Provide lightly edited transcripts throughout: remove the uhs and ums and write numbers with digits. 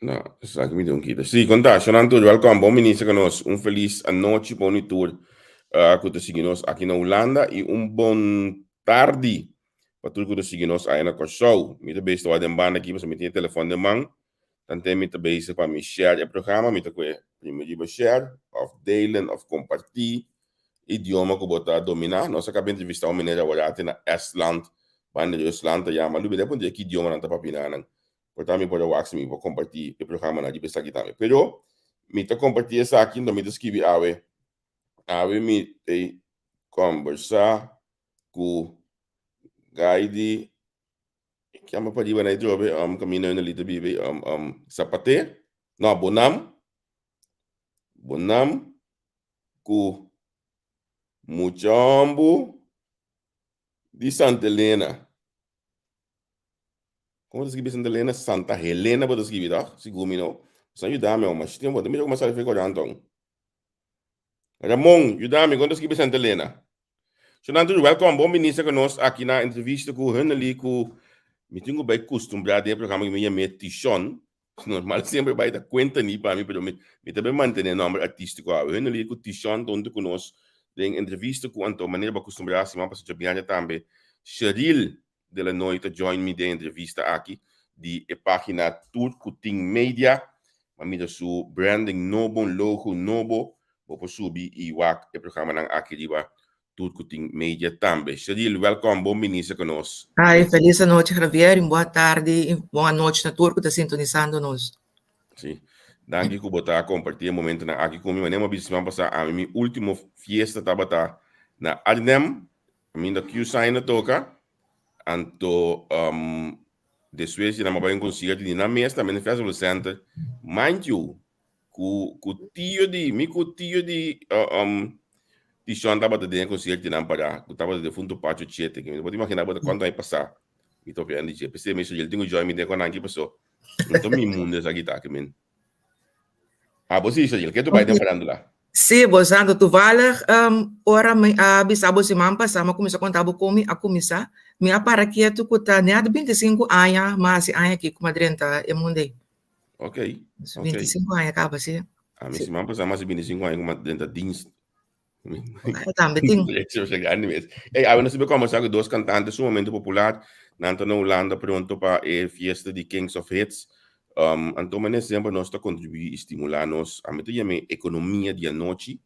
No, exactamente un kid. Sì, conta, sono Antonio, welcome, bom início conosco. Feliz noite, bom tour. Que te seguimos aqui na Holanda e bom tarde para tudo que te seguimos aí na show. Me te besta vai dembanda aqui, você me tem telefone de mão. Tanto me te besta para me share o programa, me te que primeiro share, of delen, of compartilhar. Idioma que botar dominar. Nós acabamos de entrevistar uma menina agora na Estland, banda de Estland, já, mas depois de que idioma não tá para pinar, portanto, me pode wax me vou compartilhar o programa na de aqui também. Pero, me tá compartilhar isso aqui, então me escrevi ave me te conversar com guide que é uma padiba na job, caminho na lita bibi, sapate, não, bonam, com muchambo de Santa Helena. Como você escreve Santa Helena? Santa Helena, você escreve, tá? Seguro, não. Você ajuda-me, mas tem uma coisa que eu vou então. Ramon, ajuda-me, quando escreve Santa Helena? So, Nantu, welkom, bom ministro conosco aqui na entrevista com o Hanali, com me tenho bem acostumado a programa que me chama Tishon, normal sempre vai dar conta ni para mim, pero me também manter o nome artístico. O Hanali com Tishon, onde conosco, em entrevista com Anto, maneira para acostumar se mas para já também, Cheryl de la noite join me de entrevista aqui de a página Turkuting Media, mas me da su branding novo, logo novo, vou subir e o programa não aqui de Turkuting Media também. Cheryl, welcome, bom ministro conosco. Hi, feliz noite, Javier, boa tarde e boa noite na Turco, está sintonizando-nos. Sim, danke por botar compartilhar momento na aqui comigo, mas semana passada a minha última fiesta estava na Arnhem, a minha que saína toca, anto depois de nós vamos conseguir na mesa também no Festival Center, mind you, com tio de di Sean estava de concerto na para, estava de fundo para o chat, que me pode imaginar quando vai passar. E tô vendo dizer, pensei mesmo ele tem o joy me de quando aqui passou. Então me mundo essa guitarra que men. Ah, você isso ele que tu vai temperando lá. Sim, gozando toevallig, ora bisabo si mampa sama começou a contar comi a começar, me apara que tu kuta ne ad 25 anos, mas si anos aqui com 30 e mundo. Ok. 25 anos acaba sim. A mim se mampa sama se 25 anos uma dentro da dienst. Também tem. Deixa eu chegar nisso. Ei, agora nós vamos começar com dois cantantes sumamente populares na Holanda pronto para a fiesta de Kings of Hits. Então, mas sempre nós está contribuir estimular nós a meter a economia de noite.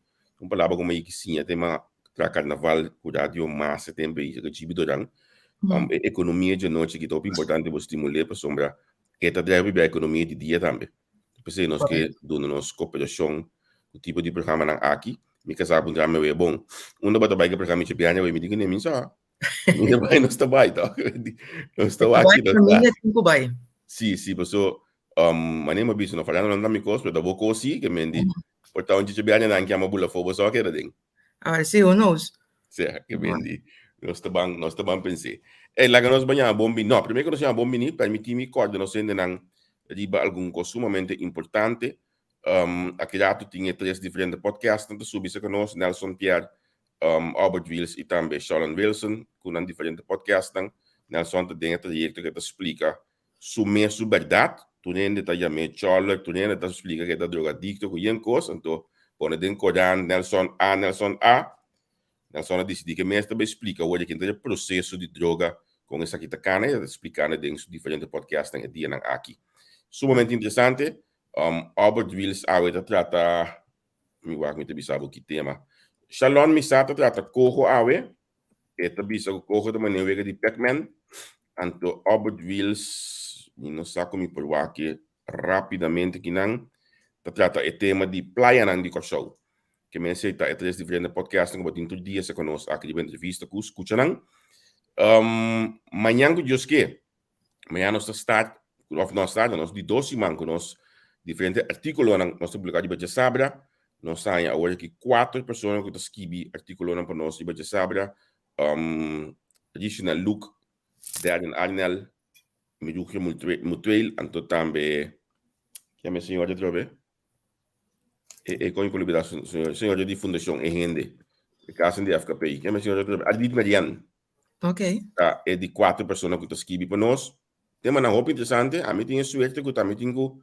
Palavra como aí que sim, até para carnaval, cuidado de massa tempo e que tiver durante economia de noite que é top importante para estimular para sombra que está deve a economia de dia também. Pensei nós que dando nos cooperação o tipo de programa na aqui, me casar com drama é bom. Bata vai que programa de piano e me diga nem me só. Me vai nós está vai tá. Nós está aqui tá. Sì, posso manema biso no falando non mi cospe dopo così che mendi porta un ci bene anche a bulla fobo so che era ding. Ah, sì, who knows? Sì, che mendi non sta ban pensi. E la che non sbaglia bombi, no, prima che non sia bombi ni per mi timi corda non sende nan riba alcun sumamente importante. Ha creato tinha três differenti podcast, tanto subito che nos Nelson Pierre, Albert Wills e também Sharon Wilson, con un differente podcast. Nelson te denga trajecto che ti explica su mesmo verdade, tu nem detalhamento Charlotte, tu nem te explica que é drogadicto com yen coisa, então põe dentro Coran Nelson A, Nelson decidi que mesmo também explica hoje que tem processo de droga com essa aqui cana, explicando dentro diferentes podcasts que dia aqui. Sumamente interessante. Albert Wills agora trata, me guarda me bisabo que tema. Shalom Misata trata coco awe, eta bisa coco de maneira de Pac-Man, anto Albert Wills não sabe como provar que rapidamente que não trata o tema de praia não de show que me aceita é três diferentes podcasts que botem todo dia se conosco aqui de entrevista com escuta não manhã que Deus que manhã nós start nós de 12 semanas com nós diferentes artículos nós publicamos de Sabra nós temos agora que 4 pessoas que escrevem artículos para nós de Sabra additional look Daniel Arnel Medukje Mutuel, anto também que a senhora trove com incluída senhora de fundação e rende de casa de FKP que a senhora trove Adit Marian é de 4 pessoas que escrevem para nós tema na roupa interessante a mim tinha suerte que também tenho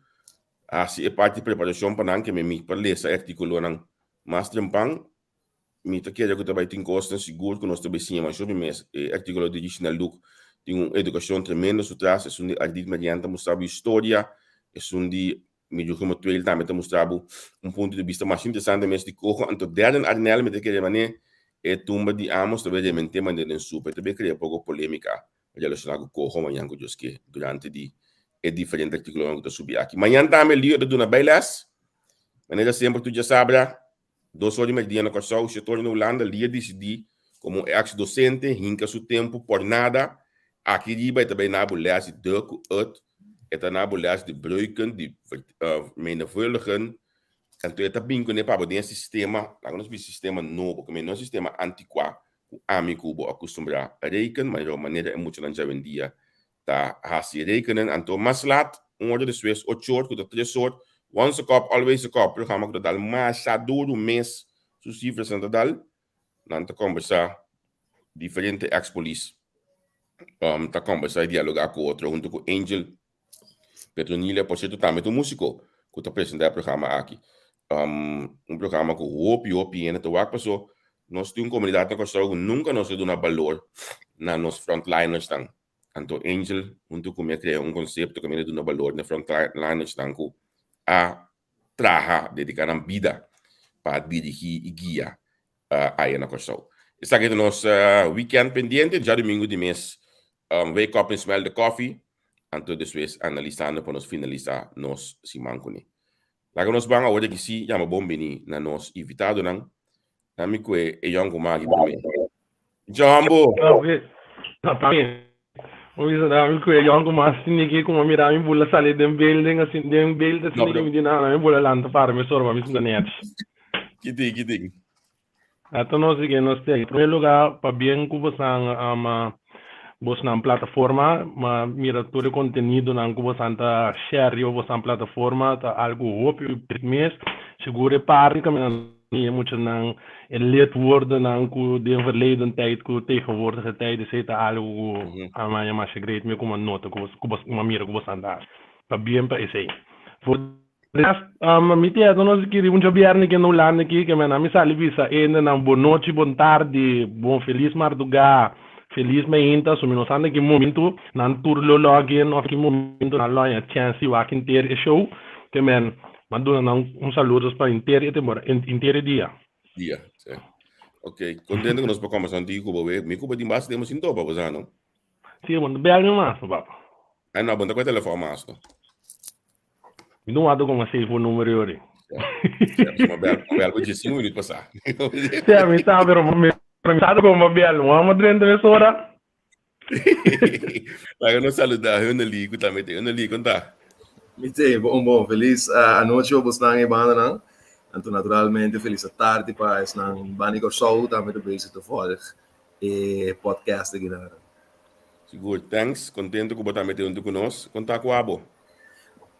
Assim, é parte de preparação para não que me para ler esse artigo não. Mas trampang, me tá querendo que também tem costas seguro que nós também sim, mas sobre mês, artigo de digital look tem uma educação tremenda so traz, é um artigo mediante mostrar história, é um de meio como tu ele também mostrar ponto de vista mais interessante mesmo de cojo, então derde arnel me te querer mané é tumba de amos também de mente mané em super, também cria pouco polêmica, relacionado com cojo, mas que que durante de é diferente artigo que eu subi aqui. Manhã também li de uma bailas, maneira sempre tu já sabes, 2 horas e meia na corção, o setor na Holanda, lia decidi como ex-docente, hinca seu tempo por nada, aqui riba também na bolhas de duk uit, eta na bolhas de breuken, de menavulligen, então eta bingo ne para o sistema, lá nós sistema novo, porque não sistema antiquado, o amigo bo acostumbrar a reiken, mas de maneira é muito lança em dia, tá hasi rekenen, então mais laat, hora de Suez, 8 horas, com 3 horas, once a cop, always a cop, programa que dá mais duro mês, sus cifras en dal, nanta conversar diferente ex-police, ta conversar e dialogar com outro, junto com Angel Petronilha, por certo, também um músico, que está apresentando o programa aqui. Programa com o OPI, e na passou, nós temos uma comunidade na Costa nunca nos deu valor na nos frontliners tang. Então, Angel, junto com me criar conceito que me deu valor na frontliners tang, a trabalhar, dedicar a vida para dirigir e guiar aí na Costa. Está aqui no nosso weekend pendiente, já domingo de mês, wake up and smell the coffee, então depois analisando para nos finalizar nos simancuni. Lá que nós vamos agora que sim, já bom bem na nos invitado não, na me que é Young Magi também. Jambo. Tá bem. Hoje na que é Young Magi ninguém como mirar em bula sair de building assim, de building assim ninguém me na bula lá não para me sorva me sinta net. Que tem. Então nós seguimos nós tem. Em primeiro lugar, para bem que você você na plataforma, mas mira todo o conteúdo na que você anda share ou você na plataforma, tá algo óbvio mês, seguro para que me muito não leed worden na que de verleden tijd que tegenwoordige tijden zit algo a minha mais great me como nota que você uma mira que você anda. Para bem para esse. Miti ato nós queríamos um jobiarne que não lá aqui que me sali visa ainda não boa noite, boa tarde, bom feliz madrugada, feliz meinta, so nós anda que momento nan turlo login of que momento na loja chance o aqui inteiro show que men mandou não saludos para inteiro inteiro dia. Dia, sim. Ok, contente que nós podemos conversar contigo, bobe. Me cuba de mais temos em topa, você não? Sim, mano, bem ali mais, papa. Ah, não, bom, tá com o telefone mais, não? Não há como assim o número hoje. Uma bela de 5 minutos passar. Sim, me tá vendo uma sabe como uma bela, uma drenda de hora. Lá eu não saludar, eu não ligo também, eu não ligo, tá? Mite, bom, feliz a noite eu vou estar em banda, não? Então, naturalmente, feliz a tarde para estar em Bani Corsou, também do beijo do Folha e podcast aqui na. Seguro, thanks, contente que você também tem junto conosco, contar com a abo.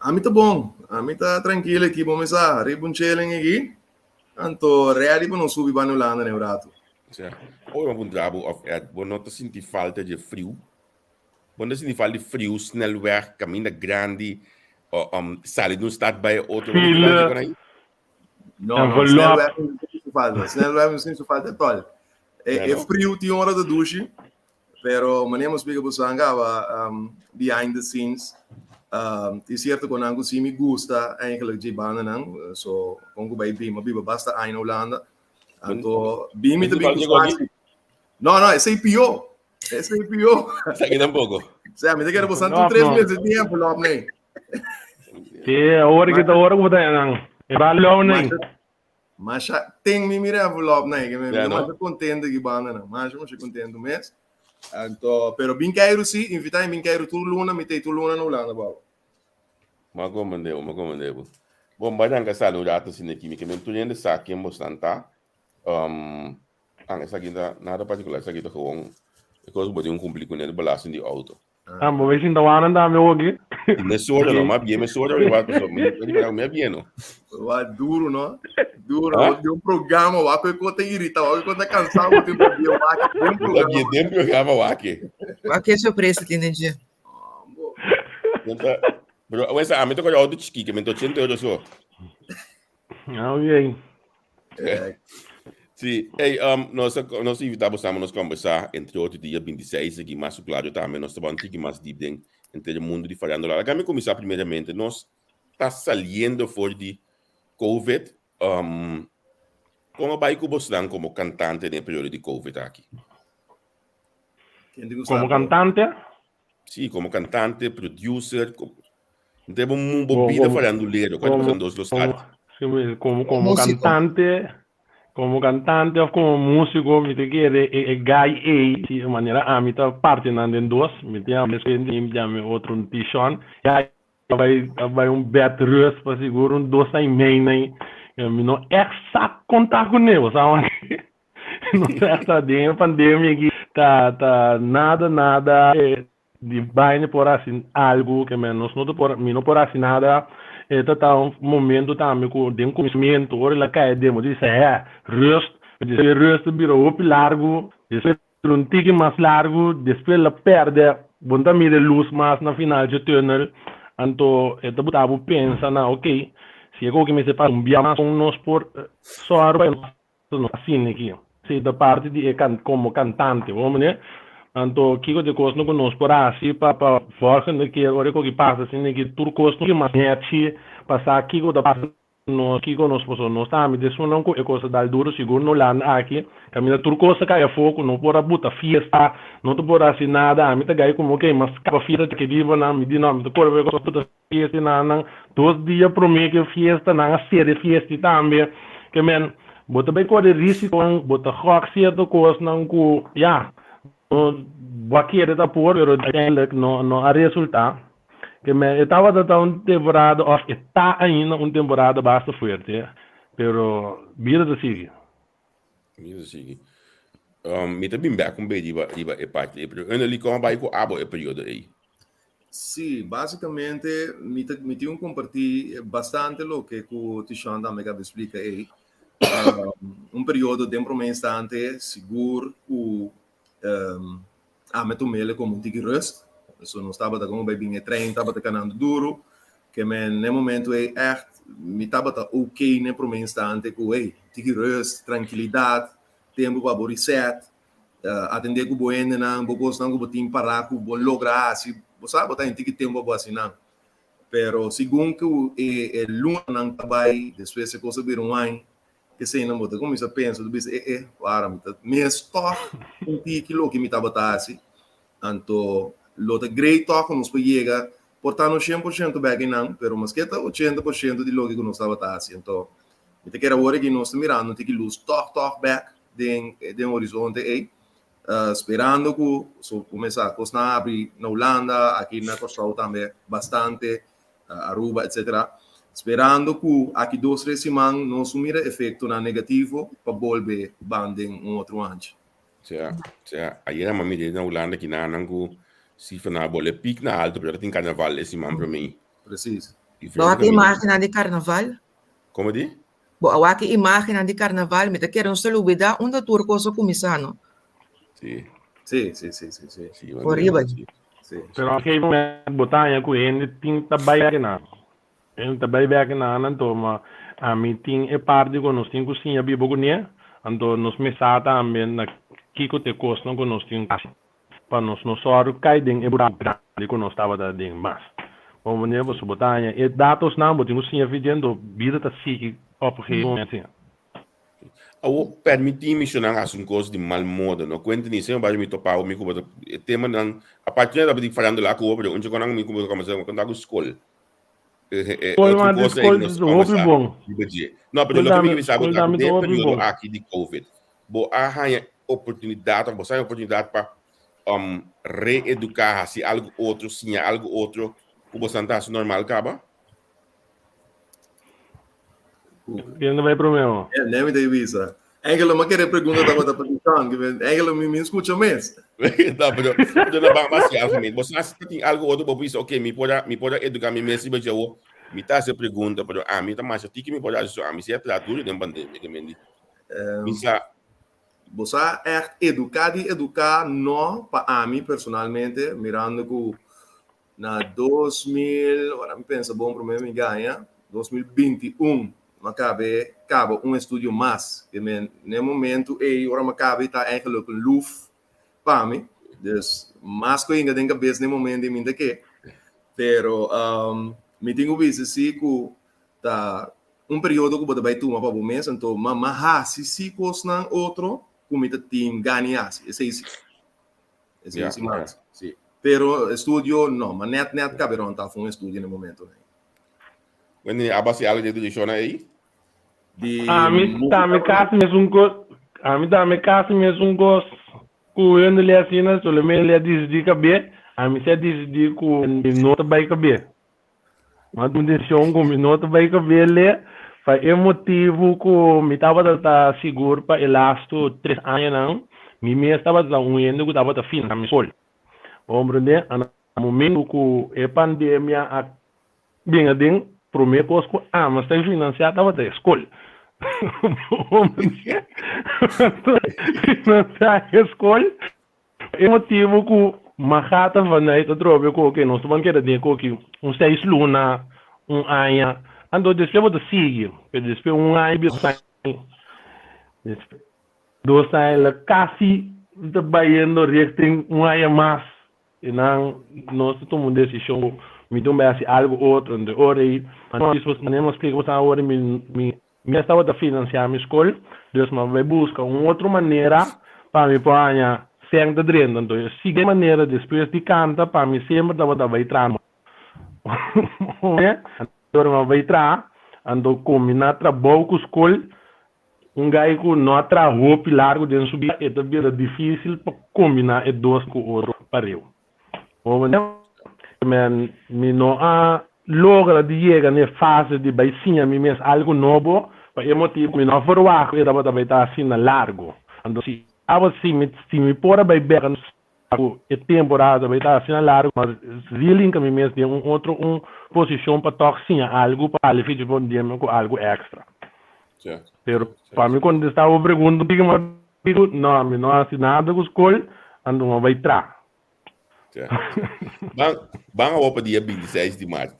A mim tá bom, a mim tá tranquilo aqui, vamos a ribun chilling aqui. Então, reali para não subir Bani Holanda, né, rato. Certo. Ou um trabalho of bom não tá sentindo falta de frio. Bom não sentindo falta de frio, snel weg, caminho grande, sali no start by outro. Não, snel weg não sinto falta. Snel weg não sinto falta tol. É frio, tinha hora de duche, pero manemos biga busanga behind the scenes. É certo que não se me gusta eigenlijk de banda não, so como vai bem, mas biba basta aí na Holanda. Então, bem me também fácil. Não, é CPO. É CPO. Aqui tampouco. Sim, me quero passar 3 meses de tempo lá, né? Sim, a hora que vou dar não. É valeu nem. Mas tem me mira envelope, né? Que me mais contente que banda não. Mas eu contente mesmo. Então, pero bem quero sim, invitar bem quero tu luna, me tem tu luna na Holanda, babo. Mas como mandeu. Bom, banyak ka saludat assim aqui, que me entulhando saque em bastante. Essa aqui nada particular, essa aqui tá com coisa boa de cumprir com ele balaço de auto. Vou ver se ainda vai andar meu aqui. Me soura não, mas bem me soura eu vou pessoa, me bem não. Vai duro, não? Duro, de um programa, o que eu tenho irritado, o que eu tô cansado, eu tenho um programa o aqui. Qual que é o seu preço aqui no dia? Pero essa me toca auto chiqui que me tô 100 euros só. Ok. Sim, nós evitamos nos conversar entre outro dia 26 aqui mais claro também nós estamos aqui mais deep entre o mundo de farandola. Agora me começar primeiramente nós está saindo fora de COVID. Como vai que você está como cantante no período de COVID aqui? Como cantante? Sim, como cantante, producer, temos um bobina farandoleiro, quando você dos lados. Como cantante ou como músico, me quiere guy de maneira amita parte nan dos, me chama outro tishon, vai bet rust para seguro dos em main, me não exact contato com ele, sabe? Não certa de pandemia que tá nada de bem por assim algo que menos não por assim nada. Tá momento também com de conhecimento, ora lá cai demo diz rust virou largo, depois um tique mais largo, depois ela perde, bonta mira luz mais na final de túnel, então eu tava pensando na ok, se eu que me separa bem mais com nós por só assim aqui, se da parte de como cantante, vamos né? Então, kiko de coisa não conosco por assim para força que agora que passa assim que tudo costa que mais net passar kiko da passa no kiko nos posso não está me isso não é coisa da duro seguro no lá aqui caminha tudo coisa cai a fogo não pode botar fiesta não te pode assim nada a mim tá gai como que mas capa fiesta que viva na me dina me corre ver coisa toda fiesta na 2 dias para mim que fiesta na série fiesta também que men bota bem corre risco bota rock certo coisa não com já Aqui da por, pero uiteindelijk não há resultado. Que me estava uma temporada, ou está ainda uma temporada bastante forte, pero vida de seguir. Vida de seguir. Me também bem com bem de parte, pero eu ali como vai com abo período aí. Sim, basicamente me tenho compartilhar bastante lo que o Tishon também explica aí. Período de um instante seguro o met mele como um tique rust. Isso não estava como bij binge trein, estava canando duro. Que men no momento é echt, me estava ok né para um instante com tique rust, tranquilidade, tempo para reset, atender com o ende não, bocos não com o parar com o lograr, se você botar em tique tempo para assim não. Pero segundo que o luna não trabalha, depois se coisa vir ano que sei não botar como isso pensa do bicho para me estou um tique que me estava assim então lo de great talk nos chega portando 100% back não pero mas que tá 80% de lo que nos estava assim então me te quero agora que nós mirando tem que luz talk back de horizonte aí esperando que so começar a costa abrir na Holanda aqui na Costa também bastante Aruba etc. Esperando que aqui 2-3 semanas não sumira efeito na negativo para volver banding outro ano. Aí a mamãe dele na Holanda que na nangu se fana bolle pic na alto porque tem carnaval esse man para mim. Preciso. Boa que imagem de carnaval? Como di? Boa que imagem de carnaval, me te quero salubida onde turco so comisano. Sim. Horrível. Pero aqui botar com ele tem trabalhar na ele trabalha bem na então a mim tem parte com nós tem cozinha bem boa então nós mesada também na kiko te costa não com nós tem para nós só cai dentro e buraco com nós estava da dentro mas como né você botar e dados não botar cozinha videndo vida tá se opportunity Ao permitir-me mencionar um coisa de mal modo, não quando nem sempre vai me topar o meu tema não a partir da de falando lá com o outro onde quando me como quando a escola outra coisa é que nós conversamos não, pero lo que me sabe no período aqui de COVID bo há oportunidade para reeducar se algo outro sim algo outro o bastante normal acaba que não vai problema nem me dei visa Angela me quer perguntar da petição que Angela me escuta mesmo não, pero não vai mais assim você tem algo outro para isso ok me pode educar me mesmo mas eu me tá essa pergunta pero me tá mais aqui que me pode ajudar me se é para tudo em pandemia que me você é educar não para mim personalmente mirando que na 2000, ora mi pensa bom problema me ganha, 2021, ma cabe estúdio mais, que no momento ora me cabe tá eigenlijk een loof para mim, dus mais que ainda tem cabeça no momento de mim daqui, pero me tenho visto se que tá período que você vai tomar para o mês, então mas se coisa não outro, como o team ganha esse mais, sim. Pero estúdio não, mas net caberão tá um estúdio no momento, né? Quando a base algo de edição aí? A mim tá me casa mesmo gosto, com ele assim, né? Só ele diz caber, a mim se diz com nota vai caber. Mas uma decisão com nota vai caber ele, foi emotivo que me tava tá seguro para elasto 3 anos não, me estava lá ano que tava tá fim na minha escola. Hombre, né? No momento que a pandemia bem adem, primeiro coisa mas tem financiado tava da escola. Financiar a escola é motivo que Mahata vai na trobe que nós vamos querer dizer que 6 luna, ano, ando depois vou seguir, depois ano dois anos quase de baiano reacting ano mais. E não nós tomamos decisão me dão assim algo outro onde ora aí mas não explica você agora me estava a financiar a minha escola Deus me vai buscar uma outra maneira para me pôr sem de dreno então eu sigo a maneira depois de canta para me sempre dava vai entrar agora vai entrar ando combinar trabalho com a escola gai que não trabalhou largo de subir é também difícil para combinar é dois com o outro para eu men mi no logra de llegar na fase de baicinha mi mes algo novo para emotivo mi no forwaco era para estar assim na largo ando se se me pora vai ver a temporada vai estar assim na largo mas really que mi mes tem outro posição para toxinha algo para ele fica bom dia com algo extra certo pero para mim quando estava perguntando digo não mi não assinado com escola ando não vai entrar Vamos ao dia 26 de março.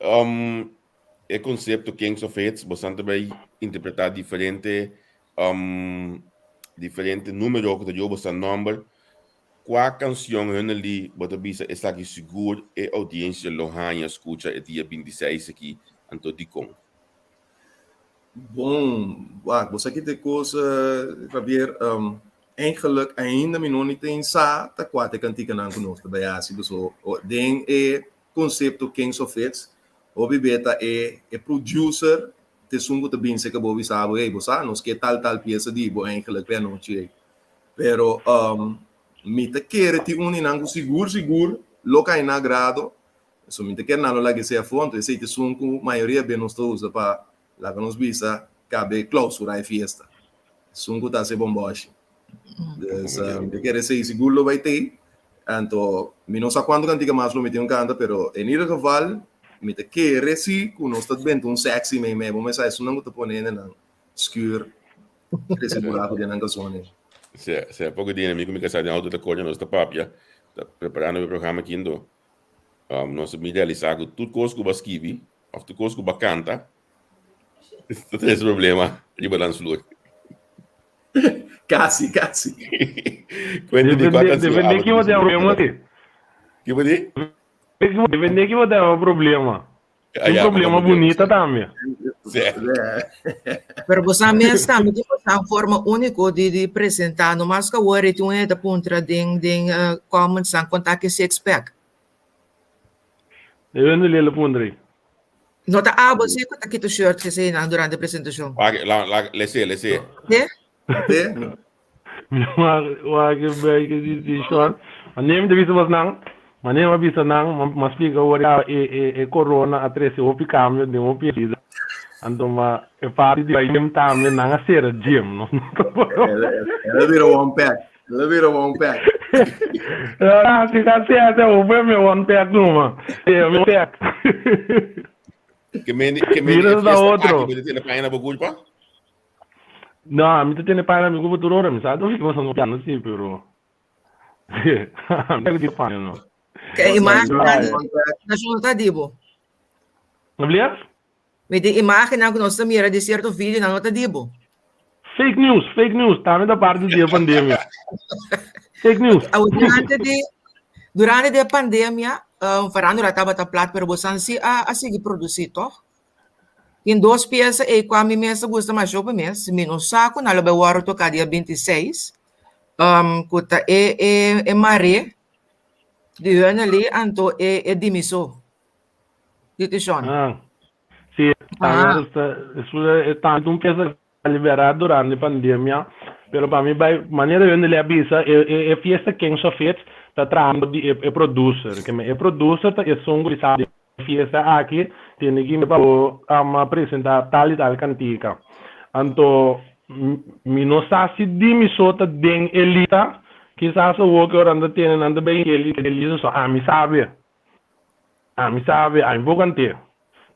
O conceito Kings of Hits, você vai interpretar diferente número que eu você nome. Qual canção ali você bisa está aqui seguro e audiência lohanya escuta o dia 26 aqui anto de com. Bom, você aqui tem coisa para ver eigenlijk ainda me não tem sa tá quatro cantica não conosco daí assim so den conceito Kings of Hits o bibeta producer te sungo te bem se que bobi sabe você nos que tal peça de bo eigenlijk per noite pero me te quer te uninango seguro loca in agrado so me te quer não lá que se a fonte se te sungo maioria bem nos usa para lá que nos visa cabe clausura e fiesta sungo tá se bomboche eu quero ser seguro vai ter então me não sei quando cantiga mais lo me tem canta pero em ir geval me te quer se que nós está vendo sexy mesmo mas isso não te põe na escuro esse buraco de na canção se pouco dia amigo me casar de auto da coisa nós está papia tá preparando o programa aqui indo nós me idealizar tudo coisa que você escreve ou tudo coisa que você canta não tem esse problema de balanço flor Casi. Depende que você é o problema. Que vai dizer? Depende que você é o problema. Um problema bonito também. Pero você mesmo está me uma forma única de apresentar, no mais que o worry tu é da ponta de como se contar que se expect. Eu não lhe pondrei. Nota você que tá aqui tu shirt que sei durante a apresentação. Lese. Wag bem que short. Manem de visa manem visa nang mas fica ora corona a 13 o picamio de um pedido. Andoma e parte de aí também nang a ser gym, não. Ela virou one pack. Se tá certo, eu vou meu one pack numa. Meu pack. Que me da outro. Que tem na página por culpa? Não, a mim tem página me culpa toda hora, me sabe? Não fica passando piano assim, pero. Não é de página não. Kaya imagine Right. na sunod dibo. Obligas? May di imagine na kuno sa mira di certo video na nota dibo. Fake news. Tama da parte da pandemia. Fake news. Durante a pandemia, farando la taba plat per bosan si a sige produsito. In 2 peças e quando mesa gusta mais jogo mês, menos saco na lobe waro to dia 26. Kuta e mare di ano ali anto e dimiso. Dito Sean. Sì, è tanto un peso liberato durante la pandemia, però per me, in maniera di le avvisa, è fiesta che non so fet, da trampo di producer, che è producer, e sono di sabe, fiesta aqui, tiene che mi presentare tal cantica. Anto, mi non sa se dimmi sotto den elita, chissà se vuoi che ora andando bene elita, so, mi sabe, un po' cantare.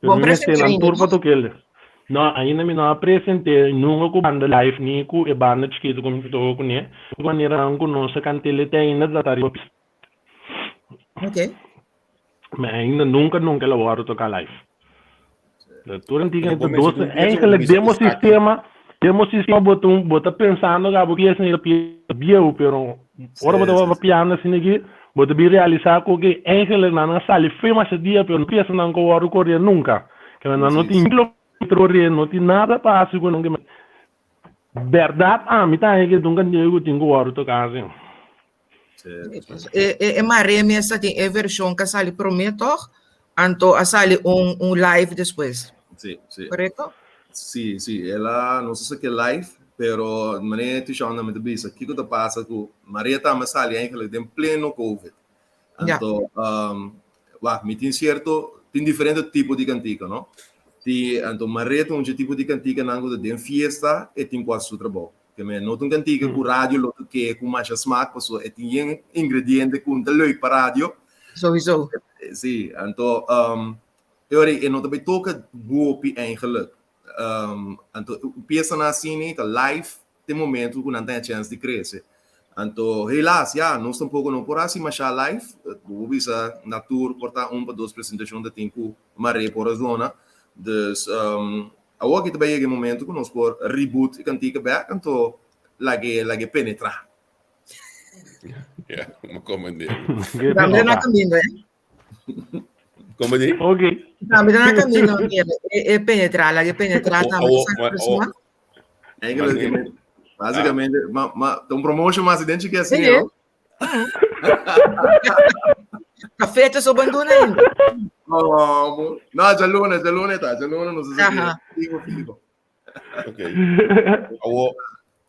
Bom presente ainda. No, ainda me não apresentei, nunca com banda live, nem com a banda de esquerda, como estou com ele. Quando era com nossa cantele, tem ainda da tarefa. Ok. Mas ainda nunca ela vai tocar live. Tudo antiga, doce, eigenlijk demo sistema, bota pensando, que é assim, bio, pero, ora bota piano assim aqui, bota bi realizar com que eigenlijk na sala, foi mais dia, pero não pensa não com o correr nunca. Que não tem não tem nada para assim com ninguém. Verdade, me tá aí que nunca eu tenho o ouro tocar assim. Maria essa tem a versão que sale prometo, anto a sale live depois. Sì. Corretto? Sì, ela non so se che live, però maneira ti chama me bisa. Que que passa com Maria tá mas sale eigenlijk em pleno Covid. Anto me tem certo, tem diferente tipo de cantica, no? Anto Maria tem tipo de cantica nango de fiesta e tem quase seu trabalho. Que me não tem cantica com rádio, lo que com mais smaak, pessoa e tem ingrediente com de leuk para rádio. Sowieso. Sì, anto e não também toca golpe eigenlijk. Anto pensa na cine, tá live, tem momento que não tem a chance de crescer. Anto helaas, não estamos pouco não por assim, mas a live, vou bisa na tour portar 1 para 2 apresentações de tempo, Maria por a zona. Dus agora que também é o momento que nós por reboot e cantica back, então lage penetrar. Uma comandante. Estamos na caminho, hein? Como diz? Ok. Estamos na caminho, e penetrar, lage penetrar, basicamente, tem promotion mais idêntico que assim, Café te abandona ainda. No, già luna non so se figo. Ok.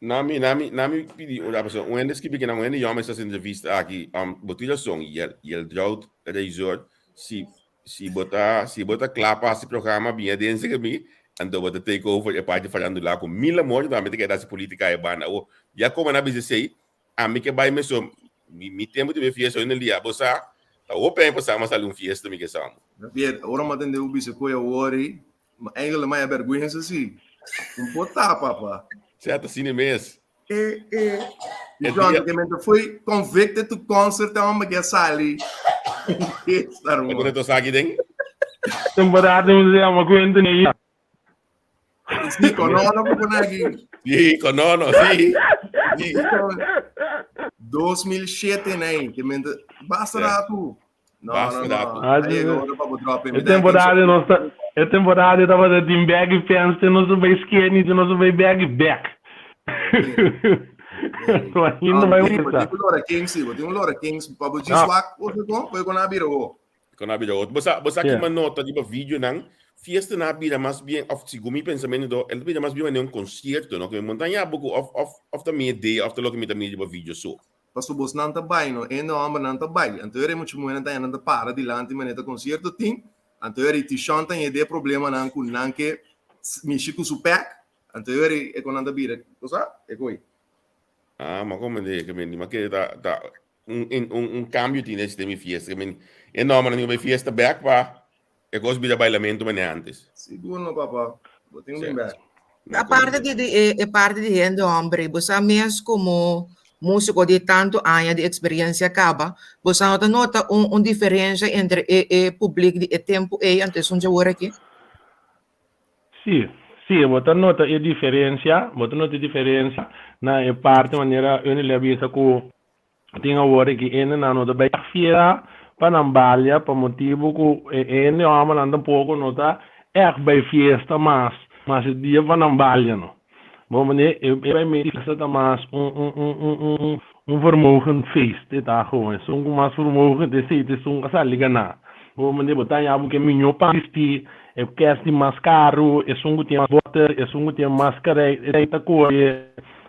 Nami pedi ora pessoa, o ende skipi que não ende eu essa entrevista aqui, botilha som e el drought resort se botar clapa esse programa bem dentro que me então bota take over e parte falando lá com mil amor da mente que dá política é bana o já como na business aí a mim que vai me so mi tempo de ver fiesta no dia bossa o pen passar mas ali fiesta me que sabe ora ma tende ubi se coi worry ma eigenlijk mai vergonha assim botar papa certo assim mesmo John que me foi convicted to concert a uma que sali quando tu sai dentro temporada museu uma coisa nem sì conono aqui sì conono sì 2007 né que me basta lá tu no é temporada tava de bag fans não sou bem skinny não sou bem bag back tô ainda vai tem um lora kings para o swag ou com foi com a biro você aqui uma nota de vídeo não fiesta na vida mais bem of segumi pensamento do ele vida mais bem um concerto no que montanha pouco of the media of the local media vídeo so passo bos não tá bem no ainda amba não tá bem então ele muito momento ainda não para de lá antes maneta concerto tem então ele te chanta e de problema não com não que me chico super então ele é quando anda bira cosa é coi mas como é que me que tá cambio tem nesse mi fiesta que me é normal não vai fiesta back para é gosto de bailamento mas antes seguro papá botem bem back a parte de gente hombre você mesmo como músico de tanto anos de experiência acaba, você nota diferença entre o público de tempo e antes onde eu aqui? Sim, sim, você nota a diferença na parte maneira eu não lembro isso que tinha agora que ainda não da bem feira para não balha para motivo que ainda homem anda pouco nota é bem festa mas dia para não balha não. Bom, né? Eu me festa mais vermogen feest tá gewoon. Mais vermogen de site essa liga na. Bom, né? Botar já porque minho pasti é que mais caro, é tem mais water, é tem mais cara, é tá cor.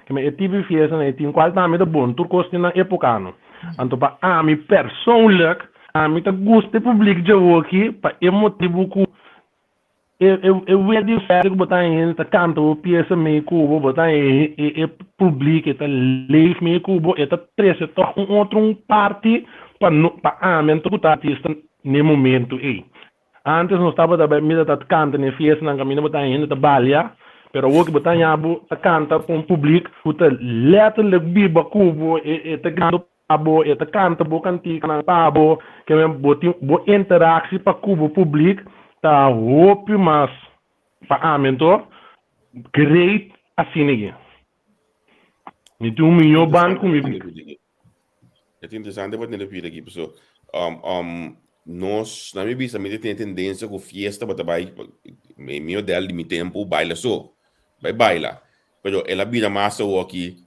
Que me tive festa, né? Tem qualidade bom, tudo custa na época não. Então para mim personalmente, tá gosto público de aqui, para motivo que eu vejo diferente que botar em tá canto peça meio cubo botar em publica tá leif meio cubo tá três tá outro parte para mento que tá artista no momento aí antes não estava da mesa tá canta na festa na caminho botar em tá balha pero o que botar em abo tá canta com público tá letra le biba cubo tá canto abo tá canta bo cantica na abo que me bo interação para cubo público tá roupa mas para mentor great assim ninguém me tu milhão banco comigo é interessante para ele vir aqui pessoal nós na minha vista me tem tendência com fiesta para vai meu dela de meu tempo baila só vai baila pero ela vira mais aqui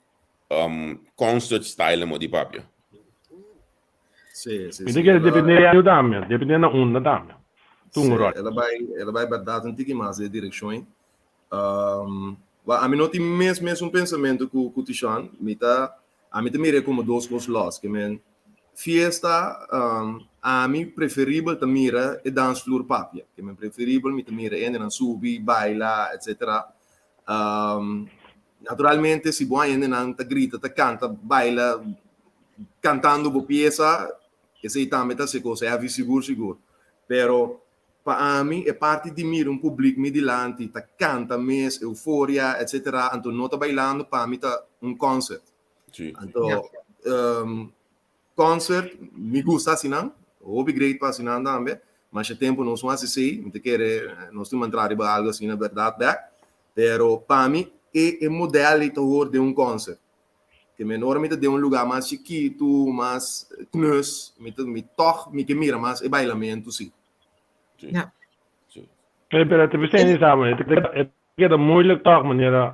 concert style mo di papio sì depende da onda dame ela vai dar um tique mais de direção. A mim não tem mesmo pensamento com o Tishan. A mim mira como duas coisas lá. Que men fiesta, a mim preferível te mira e dance floor papia. Que men preferível me te mira ainda não subir, baila, etc. Naturalmente se bom ainda não te grita, te canta, baila, cantando bo pieza, esse também tá se coisa é seguro. Pero para mim é parte de mim público me dilante tá canta mes euforia etc então não tá bailando para mim tá concert então concert me gusta assim não hobby great para assim não também mas é tempo não sou assim me querer não estou entrar em algo assim na verdade pero para mim é modelo de concert que normalmente de lugar mais chiquito mais knus me que mira mais e bailamento sim. Ja. Pero te pensei sabe, é moeilijk toch meneer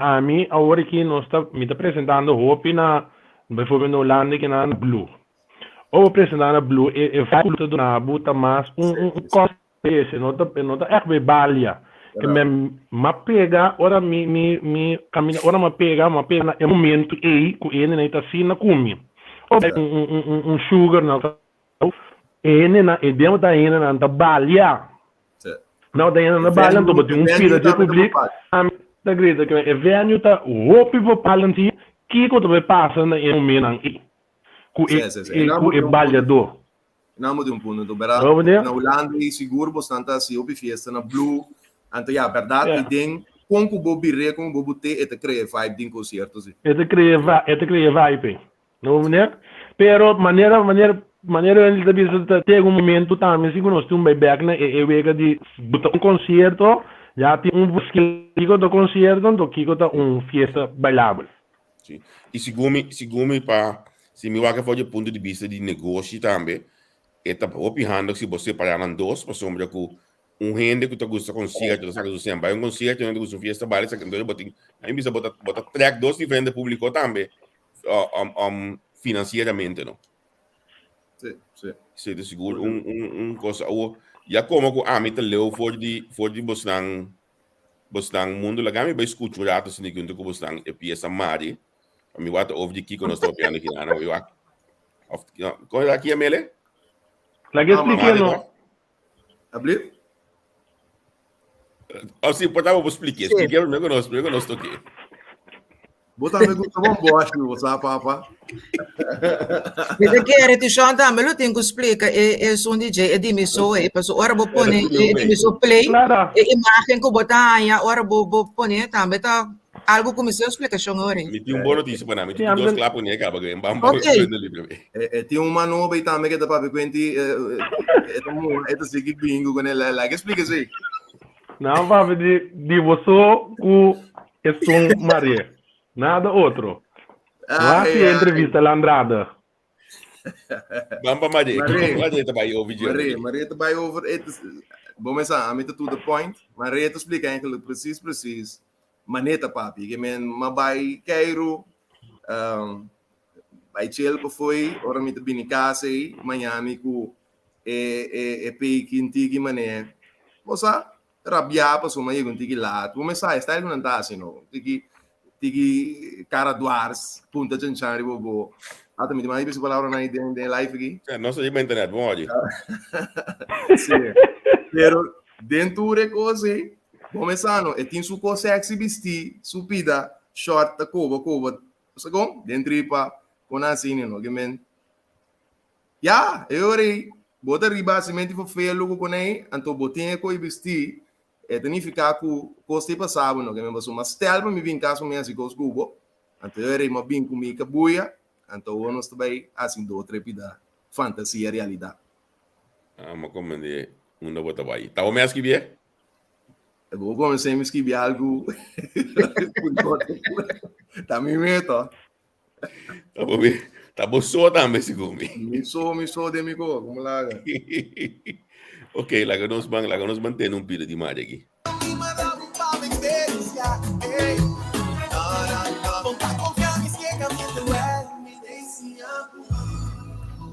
Ami, agora que nós me está apresentando roupa na bijvoorbeeld Holanda que na Blue. Ou apresentando na Blue é fácil de na buta mais costa esse, não tá echt bij balia. Que me pega, ora me caminha, ora me pega na momento aí que ele nem tá assim na come. Ou sugar na ene na edemo da ene na da balia não da ene na balia do botin fila de público da grita que é venho tá roupa vo palanti que quando vai passa na em menan ku e balhador não muda ponto do verão na Holanda e seguro bastante assim o fiesta na Blue então já verdade e tem com o bobire com o bobute e te cria vibe de concerto sim e te cria vibe não né pero maneira ele deve ter momento também se nós temos back na vega de botar concerto já tem busquico do concerto então que tá fiesta bailável sim e segundo para se me vai for de ponto de vista de negócio também é tá opinando se você parar dois para sombra com gente que tá gosta concerto você sabe você vai concerto não gosta fiesta baile você então botar aí bisa botar track dois diferentes público também financeiramente não. Sim, de seguro coisa já como que a mim te leu for de bostang mundo lá me vai escutar já to sini que bostang e pieza mari a mim wata over de que nós estamos piano aqui na eu qual aqui a mele lá que expliquei não abrir assim portava vou expliquei meu que nós toquei botar me gusta bom boas no WhatsApp papa Perché che ti chanta me lo tengo explica e son DJ e dimmi so e passo ora bo pone e dimmi so play e immagine ko botanya ora bo pone tambe ta Algo começou a explicação agora. Mi ti un buon notizia para mi ti Sì, dos clap ne acaba che bam Ok. Tinha uma nova e também que dá para ver quanti é seguir bingo com ela like explica assim. Não vai de você com esse Maria. Nada outro. Lá se entrevista lá Andrada. Bam bam Maria. Maria. Maria tá vai ouvir. Maria tá vai over vamos começar a meter to the point. Maria te explica eigenlijk precies. Maneta papi, que men mabai Cairo vai chill para foi, ora me te bini casa aí, Miami ku pei tiki mané. Moça, rabia pa so mai tiki lá. Tu me sai, style não tá assim não. Tiki cara duars, punta chanchari bobo. Até me demais essa palavra na de live aqui. Não sei bem internet, bom hoje. Sim. Pero dentro de coisa começando, e tem su coisa sexy vestir, su pida, short, coba, sabe? Dentro pa com assim, não, que men. Ya, eu orei, bota riba semente for feio logo com aí, então botinha coi vestir, e tem ficar com costa passado, não, que men passou, mas tel para me vir caso me assim com os cubo, então eu orei, mas bem comigo buia, então o nós também assim do trepida, fantasia realidade. Ah, mas como de não bota vai. Tá o mês que vier? Eu vou começar a me escrever algo. Tá me meto. Tá bom, tá bom só também se come. Me sou de amigo, como lá. Ok, lá que nós mantém um pira de Maria aqui.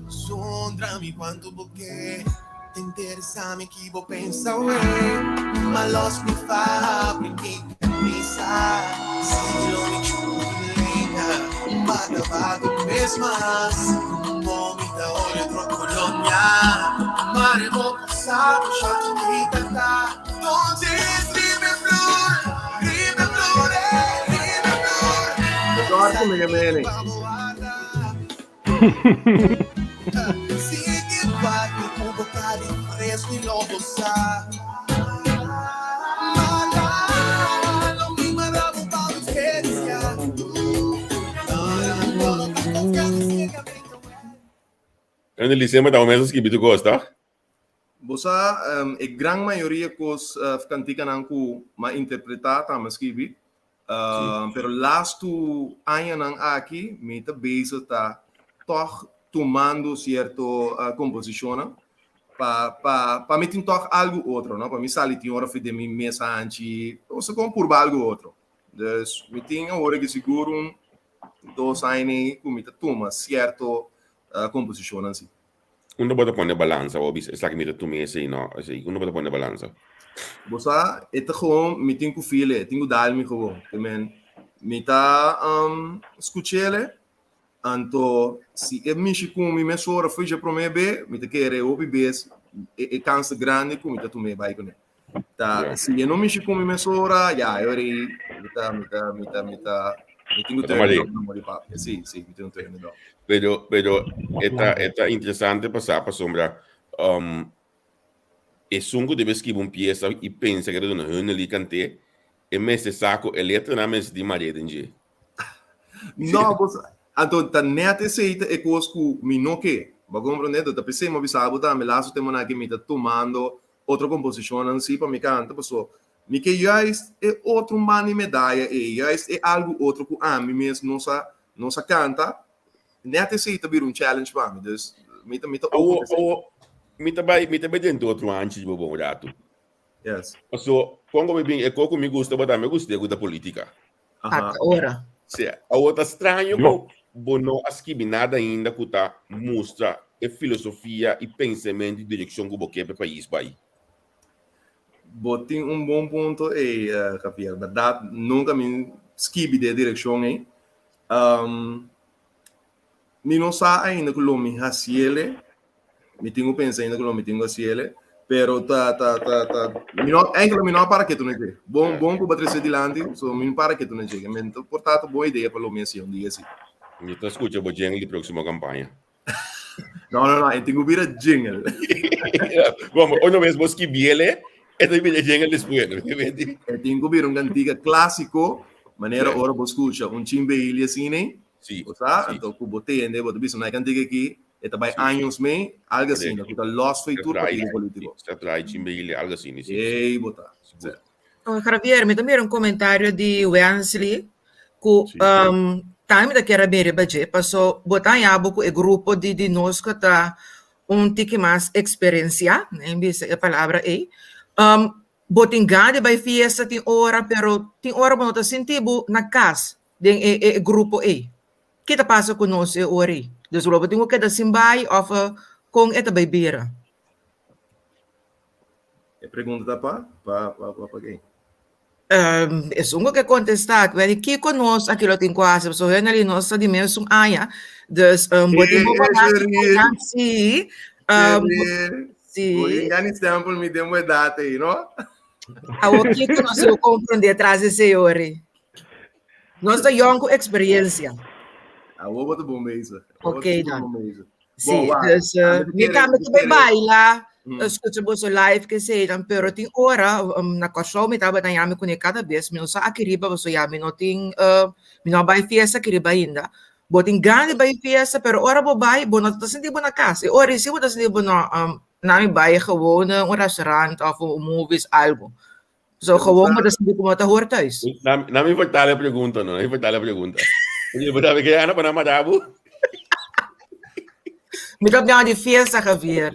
Sondrami quanto bokeh. Interessami chi vo pensa ma los mi fa perché mi sa si lo mi ciulina vado mesmas vomita olio tro colonia mare mo passato sciolto di tanta non ti rime blur Guarda come che bene. Si che guardi un boccale fresco e lobo sa ma non mi maravo pa' esperienza En el liceo tá o mês que tu gosta? Bosa, a grande maioria cos cantica nanku ma interpretar tá mas kibi. Pero last tu año nang aqui, me tá base tá toch tomando cierto composição para me tentar algo outro, não? Para me sair tem hora de mim mesa antes, ou se compor algo outro. Dus me tem hora que seguro 2 anos com me toma certo composição assim. Uno bota pone balança, ou bis, é que me tu mês aí não, assim, uno bota pone balança. Bosa, é gewoon me tem com filho, tenho dar me gewoon, também me tá escutele. Anto, se eu me chico com minha sora, fui já para mim bem, me te querer ouvir bem, e cansa grande, como te tomei vai com ele. Tá, se eu não me chico com minha sora, já, eu irei, me tenho treino no de papo. Sim, me tenho treino no. Pero é interessante passar para sombra. E sungo deve scrivere un pieza e pensa che non è lì cante e messe sacco e letra na messe di Maria Dengi. No, bosa. Então, tá neta seita é coisa que me não quer. Vai compreender? Tá pensei, mas sabe, tá, me laço tem uma que me tá tomando outra composição assim para me cantar, pessoal. Me que já é outro mani medalha e já é algo outro que a mim mesmo não sa canta. Neta seita vir challenge para mim, dus me tá mi tá bem dentro outro antes de bom rato. Yes. So, quando me bem é como me gusta, botar me gusta da política. Ora. Sim, a outra estranho bono asquibi nada ainda que tá mostra a filosofia e pensamento de direção que você quer país vai. Botin bom ponto e Javier, verdade, nunca me skibi de direção aí. Me não sabe ainda que o me haciele, me tenho pensando que o me tenho haciele, pero me não para que tu não chega. Bom que bater de lande, so me para que tu não chega. Me portanto boa ideia para o me assim, dia assim. Me tá escuta o jingle de próxima campanha. Não, eu tenho que vir a jingle. Vamos, uma vez que biele, é também a jingle depois, eu tenho que vir cantiga clássico maneira Certo. ora você escuta chimbe ele assim, né? Sì, Sa, sì, então ku bote ende, bote bisa na cantiga aqui, e também sì, anos me, algo assim, corretto. que tá lost feitura Saprai, partido político. saprai Cimbelli, algo assim, sì, sì, Ei, botar. sicuro. Oh, Javier, mi também um comentário de Wesley, que Sì, time da que era bem rebaje, passou botar em abo com o grupo de nós que tá tique mais experiência, né, essa é a palavra aí. Botin gade by fiesta tem hora, pero tem hora para nós sentir na casa, de grupo aí. Que tá passa com nós ori? Dus we bedoelen que da simbai of com eta by bira. E pergunta para quem? É um que contestar, weil que conosco aquilo tem quase, so é ali nossa dimensão aia, dus botin mo para sim, sim, Engane tempo me deu uma data aí, não? o que conosco compreender atrás de senhores. Nossa young experiência. A ovo do bombeiro. Ok, dan. Bom, Sim, dus mi kami que vai baila, escuta o live que sei, dan pero ting ora na show mi taba tanyami ko ni cada vez, mi sa akiriba so yami no ting mi no bai fiesta kiriba ainda. Boting gani bai fiesta, pero ora bo bai, bo no tas hindi bo na casa. Ora si bo tas hindi bo no nami bai gewoon een restaurant of movies algo. So gewoon mo tas hindi ko matahor thuis. non mi portare la pregunta, no, non mi portare la pregunta. Quindi potrebbe che hanno per Madabu? Mi top niya di fiesta, Javier.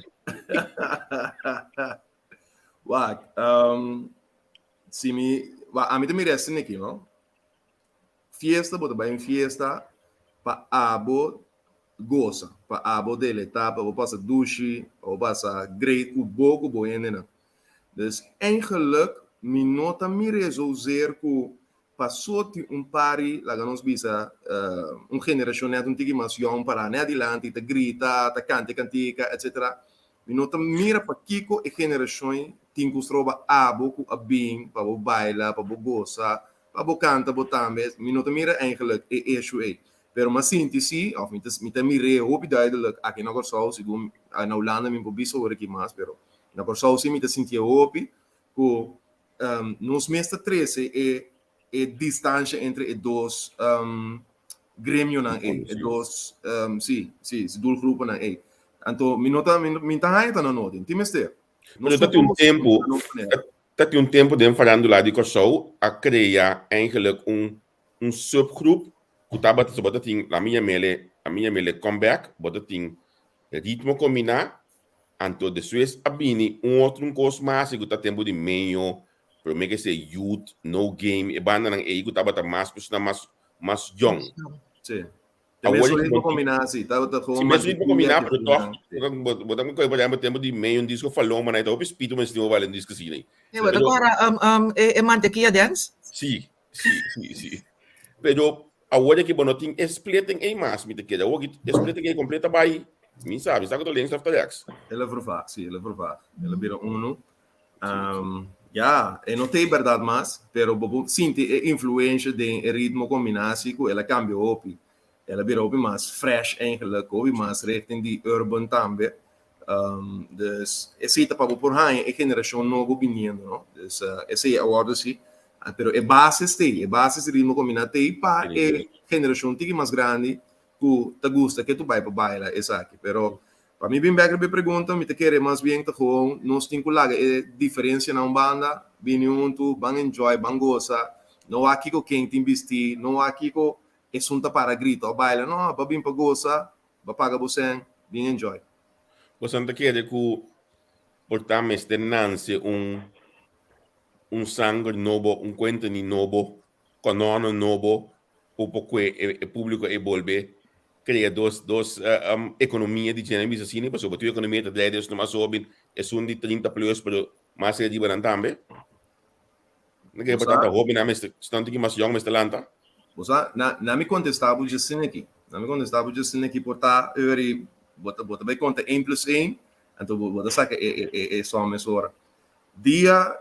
Wag, a mim também resta aqui, não? Fiesta, bota bem fiesta, para abo goza, para abo deletar, para passar douche, ou passar great, o bogo boiende, né? Dus eigenlijk, mi nota mi resolver que passou pari, lá que nós bisa, geração net tiki mais jong para né adiante, te grita, te cante cantica, etc. Mi nota mira para Kiko e geração tem que trova abo ku abing, para bo baila, para bo goza, para bo canta, bo também. Mi nota mira eigenlijk e issue e. Pero mas síntese, of mi mire hoop duidelijk, aqui na Corsau, se do na Holanda mi po bisa hoor aqui mais, pero na Corsau sim mi te sentia hoop, que nos meeste 13 e distância entre os dois grêmios na e dois doelgroepen na e. Então, minta ainda não notem. Time este. Mas um tempo de farandula de Kosovo a criar eigenlijk um subgroep que estava sobre a minha mele comeback, bota tem ritmo combinar, então depois abini outro curso mais que tá tempo de meio pero me que se youth no game e banda nang e ko taba ta mas mas young. Sim. Também só ritmo combinar assim, tá com sim, mas ritmo combinar pero to botamos ko ba tempo de meio um disco falou mas então espírito mas não vale um disco assim né. Pero agora mantequilla dance? Sim. Pero agora que bono tem splitting e mais me te queda o que splitting e completa vai me sabe, está com o links after X. Ela vervaag, sim, ela vervaag. Ela vira uno. Ja, e não tem verdade mais, pero bobo sinti a influência de ritmo combinativo, ela cambia opi. Ela vira opi mais fresh eigenlijk, opi mais richting die urban também. Dus é cita para por aí a geração nova opinião, não? Dus esse é agora sim. Pero é base ritmo combinativo para a geração tique mais grande que te gusta que tu vai para bailar, exato. Pero para mim, bem back me pergunta, me te quer mais bem que gewoon, nós temos que lagar a diferença na banda, bem junto, bem enjoy, bem goza, não há aqui com quem te investir, não há aqui com assunto para grito, ou baila, não, para bem para goza, para pagar você, bem enjoy. Você não quer que portamos este nance sangue novo, conto novo, canone novo, o porque o público evolve. Crea dos economia de gênero assim, porque a tua economia de 10 não mais sobe, é um de 30 plus, pero mais é de baran também. Não quer portanto hobby na mestre, estão que mais young mestre lanta. Você na me contestava de assim aqui, portar eu bota bem conta 1+1, então bota saca é só a mesura. Dia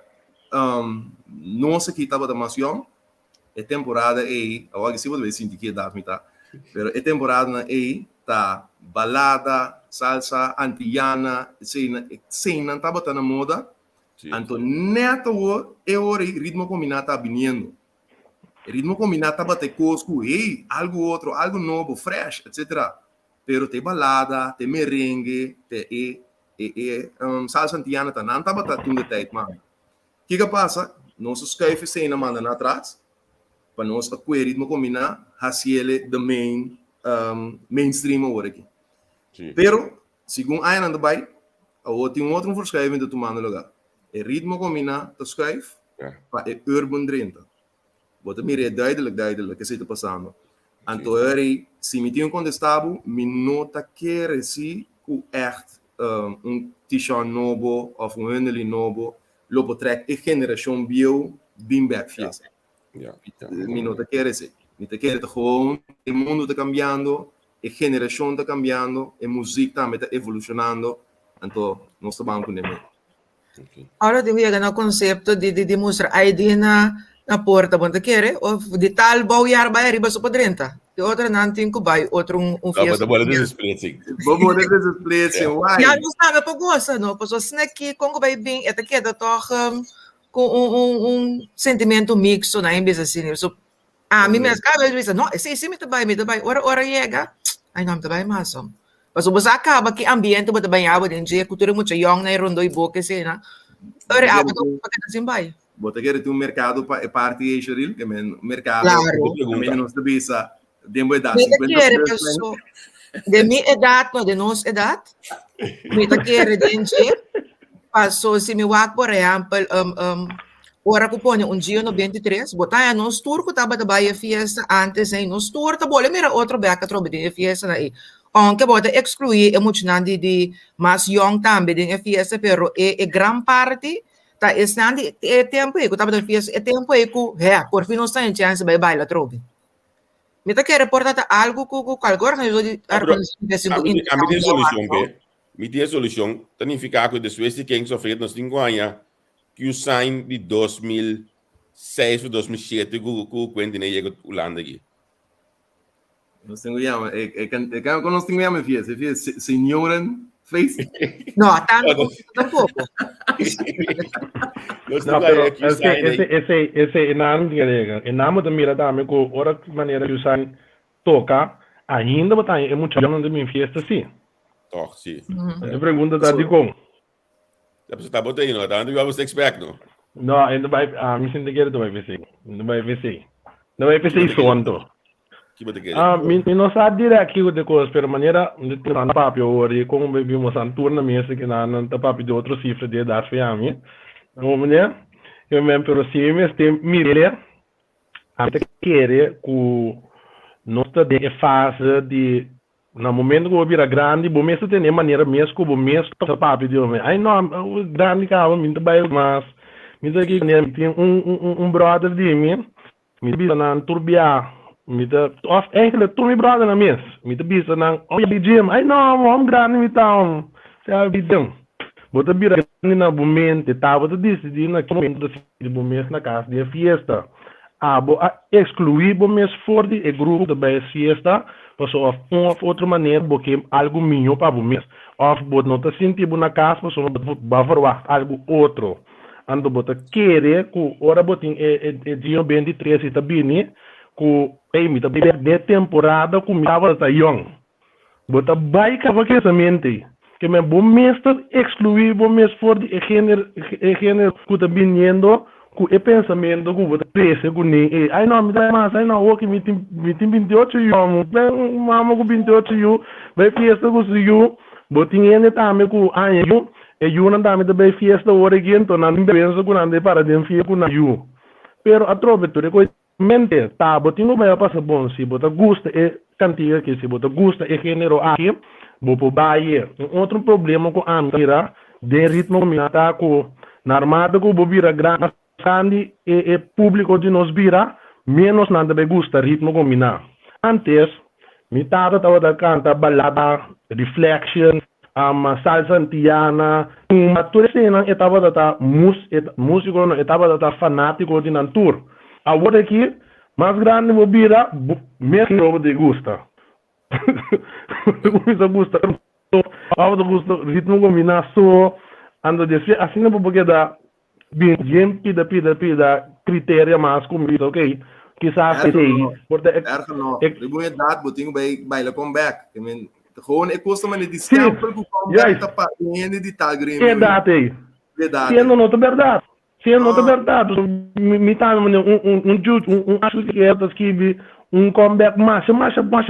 não se que estava da mais young, é temporada aí, agora se você sentir que dá me tá. Pero é temporada na aí tá balada, salsa, antillana, cena tá botando na moda. Então neto é hora ritmo combinado tá vindo. El ritmo combinado estaba te cosco, hey, algo nuevo, fresh, etc. Pero te balada, te merengue, te salsa antiana, não estava tão de tijd, man. O que passa? Nós schuiven sem na manda atrás, para nós acquisir ritmo combinado, haciele the mainstream agora aqui. Sim. Pero, segundo a anda vai, tem outro verschuiving de tomando lugar. O ritmo combinado, te schuif, para o urban 30. Wat meer duidelijk que se está passando. Então, se me tinha contestado, me nota que reci que echt t-shirt novo of hunderly novo, lopo trek e geração bio, bim back fiesta. Me nota que reci. Me te quer gewoon, o mundo está cambiando, a geração está cambiando, a música também está evolucionando. Então, nós estamos com ele. Agora, eu ia no conceito de mostrar a ideia na porta, bom, quer? Ou de tal bauiar vai arriba só para 30. E outra não tem que vai, outro Mas fiesta. bola desesplitsing. Vamos desesplitsing, why? Ja, não sabe para gosta, não? Pois assim aqui, como vai bem, é que é toch com sentimento mixto na empresa assim. So, mim mesmo, cada vez não, sim, me trabalha, ora chega, ai não trabalha mais. Mas o você acaba que ambiente você vai água dentro de cultura muito young na rondo e boca assim, né? Ora água do para que assim vai. Bota querer ter mercado para parte de Israel, que é mercado. Claro. Também não se bisa de uma idade. De minha idade, não de nossa idade. Me tá querer dentro. Passou se me wak por exemplo, ora que põe dia no 23, botar nos tour que tava trabalhando fiesta antes aí nos tour tá bom, mira outro beca trabalhando fiesta aí. Aunque bota excluir emocionante de mais young também de fiesta, pero é gran parte tá estando é tempo aí que tava da fiesta, é tempo aí que por fim não está em chance vai bailar trobe. Me tá querer portar algo que qualquer coisa de a mim tem solução, be. Me tem solução, significa que depois de quem sofreu nos 5 anos, que o sign de 2006 ou 2007 que o Quentin chegou a Holanda aqui. Nós temos que nós temos fiesta, senhoren face. Não, tampouco. No, pero ese enano que enamo de mira também com outra maneira que o sign toca, ainda botar é muito jovem de minha fiesta sim. Toch, sim. A pergunta está de como? Você está botando aí, não? Tá onde você expect, não? Não, ainda vai, me sinto que ele vai ver sim. Não vai ver sim. Não vai ver sim sonto. Que você quer? Me não sabe direto que de coisa, pero maneira de tirar na papel hoje, como vimos a turna mesa que na papel de outro cifra de dar foi a mim. Não, mulher, eu mesmo pero se me este mire, até querer que não está de fase de no momento que eu vira grande, bom mesmo tem maneira mesmo que bom mesmo tá papo de homem. Aí não, o grande cara, me vai mas me daqui tem brother de mim, me bisa na turbia, me dá of eigenlijk tu me brother na mes, me dá bisa na oh de gym. Aí não, grande me tá sabe então. Bota vira grande na momento, tava de decidir na momento de bom mesmo na casa de fiesta. Excluir bom mesmo for de grupo de fiesta. Of outra maneira, porque algo minho para o mês. Of bot não está sentindo na casa, mas não vai fazer algo outro. Ando bota querer que ora botin dia 23 está bem, que me tá de temporada que me tava tá young. Bota vai cava que essa mente, que me bom mês excluir bom mês for de gênero que tá vindo. Com o pensamento que você pensa com ninguém, ai não, me dá mais, ai não, ok, me tem 28 anos, mama com 28 anos, vai fiesta com o senhor, botinha ainda também com anjo, e eu não também vai fiesta hora aqui, então não penso com nada para dentro fiesta com anjo. Pero a troca tu mente, tá, botinho vai passar bom, se bota gusta é cantiga que se bota gusta é gênero aqui, vou por baia. Outro problema com a mira, de ritmo me tá com na armada com bobira grande. Kandi e público de nos vira menos nada me gusta ritmo combinado. Antes, me tava da canta balada, reflection, salsa antiana, tudo cena estava da músico não estava da fanático de tour. Agora aqui, mais grande me vira mesmo de gusta. Me gusta, gusta ritmo combinado, ando de assim não porque da bem pida critério mais comigo, ok? quizás Erg sei. nog. Porque Erg nog. ik- Ik moet je dat betekent bij de comeback. I mean, gewoon, ik kost maar niet die Sim. stempel com comeback Juist. tapa. Niet die tagrim. Verdade. Sendo não verdade. Sendo não verdade. Me tá acho que é que comeback mais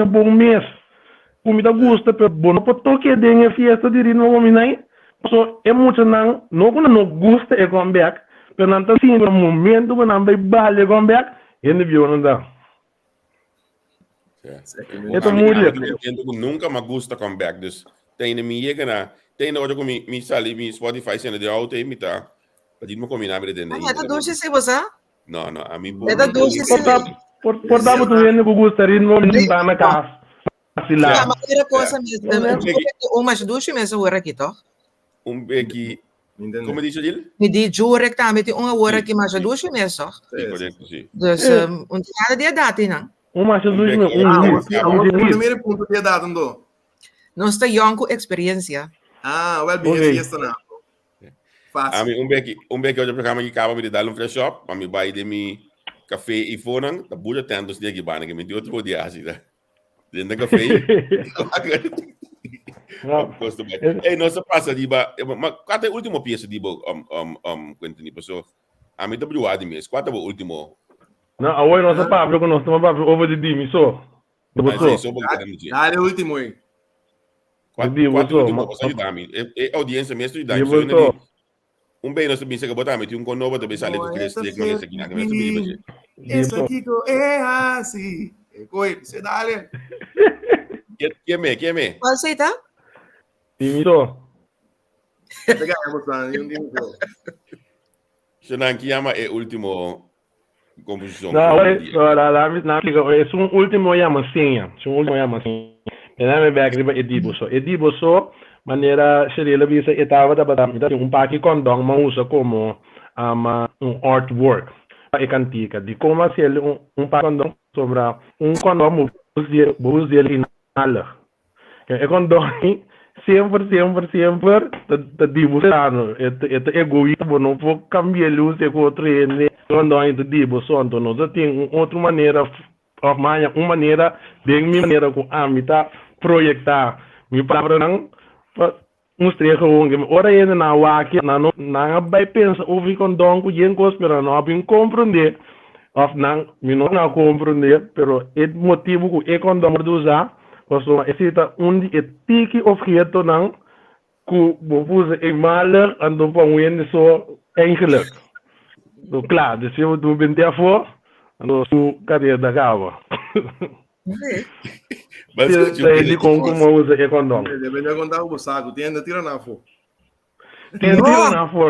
bom mês. Comida gosta per bom por toque de fiesta de rino homem so é muito não gosta é comeback. Pero não tá sim no momento quando não vai vale comeback. Ele viu não dá. Então, eu entendo que nunca me gusta comeback, dus tem na minha gana, tem na hora que me sali, me Spotify sendo de auto e me tá, pedi me combinar com ele. Ito doce si bosa? Não, a mim Ito doce si. Por dar muito ele que gosta de não tá na casa. Kaya makira ko sa umas doce mesmo ora kito. Beki, como dice ele? Me di jurek tami ti unga ora ki mas doce mesmo. Sim, correto, sim. Dus nada dia dati na. Mas Jesus O primeiro ponto que é dado, não? Nós está young com experiência. Well, bem, fiesta na. A mim, beki hoje programa que acaba me dar fresh shop, a mim vai de mi café e fone, da buja tentos dia que bana que me deu outro dia assim, tá? Dentro do café. Ei, nossa passa de ba, mas qual é a última peça de ba Quentin, pessoal? A mim tá bruado mesmo. Qual é o último? Não, agora nós papo que nós estamos papo over the dim, so. Dale último aí. Qual último você ajudar a mim? É audiência mesmo ajudar. Bem nós também se botar meti conovo também sale com aquele stick no esse aqui na cabeça dele. Esse aqui é assim. Coi, você dale. Que me? Qual sei tá? Dim, so. Pegar a emoção, eu digo. Se não que chama é último composição. Não, é um último yamansinha. É um último yamansinha. Ela me back riba Edibo so maneira seria bisa etava da badam então paki condom ma usa como artwork e cantica de como se ele paki condom sobre condom usa ele nala é condom sempre tá dibusando é egoísta não vou cambiar luz e outro ele condom é dibo so então não tem outra maneira uma maneira de minha maneira com a mita projetar mi palavra não mostrar que ora ainda na waki na vai pensar ouvir com dom com gente cospera não abin compreender of não mi não compreender pero é motivo que é com dom de usar posso exista é tiki objeto não que vou é maler ando para um so eigenlijk do claro se eu do bem ter for ando su carreira da cava Mas ele com como usa é condom. Deve contar o saco, tem ainda tira na fo. Tem tira na fo.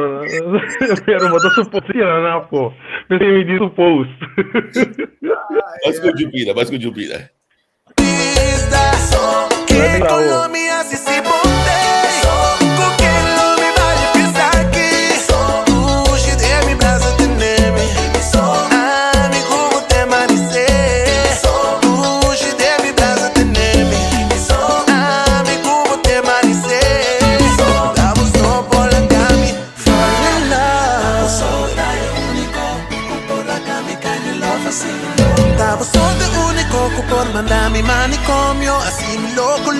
Pero botou suposto tira na fo. Pensei me diz suposto. Mas com Jupira. Que Colômbia se bontei. Com que nome vale pensar que hoje de mi brazo teneme. Amigo te marice. Hoje de mi brazo teneme. Amigo te marice. Damos no por la cami. Fall in love. Soy único. Por la cami cae en la oficina. Damos de único. Por mandar mi manicomio. Así mi loco.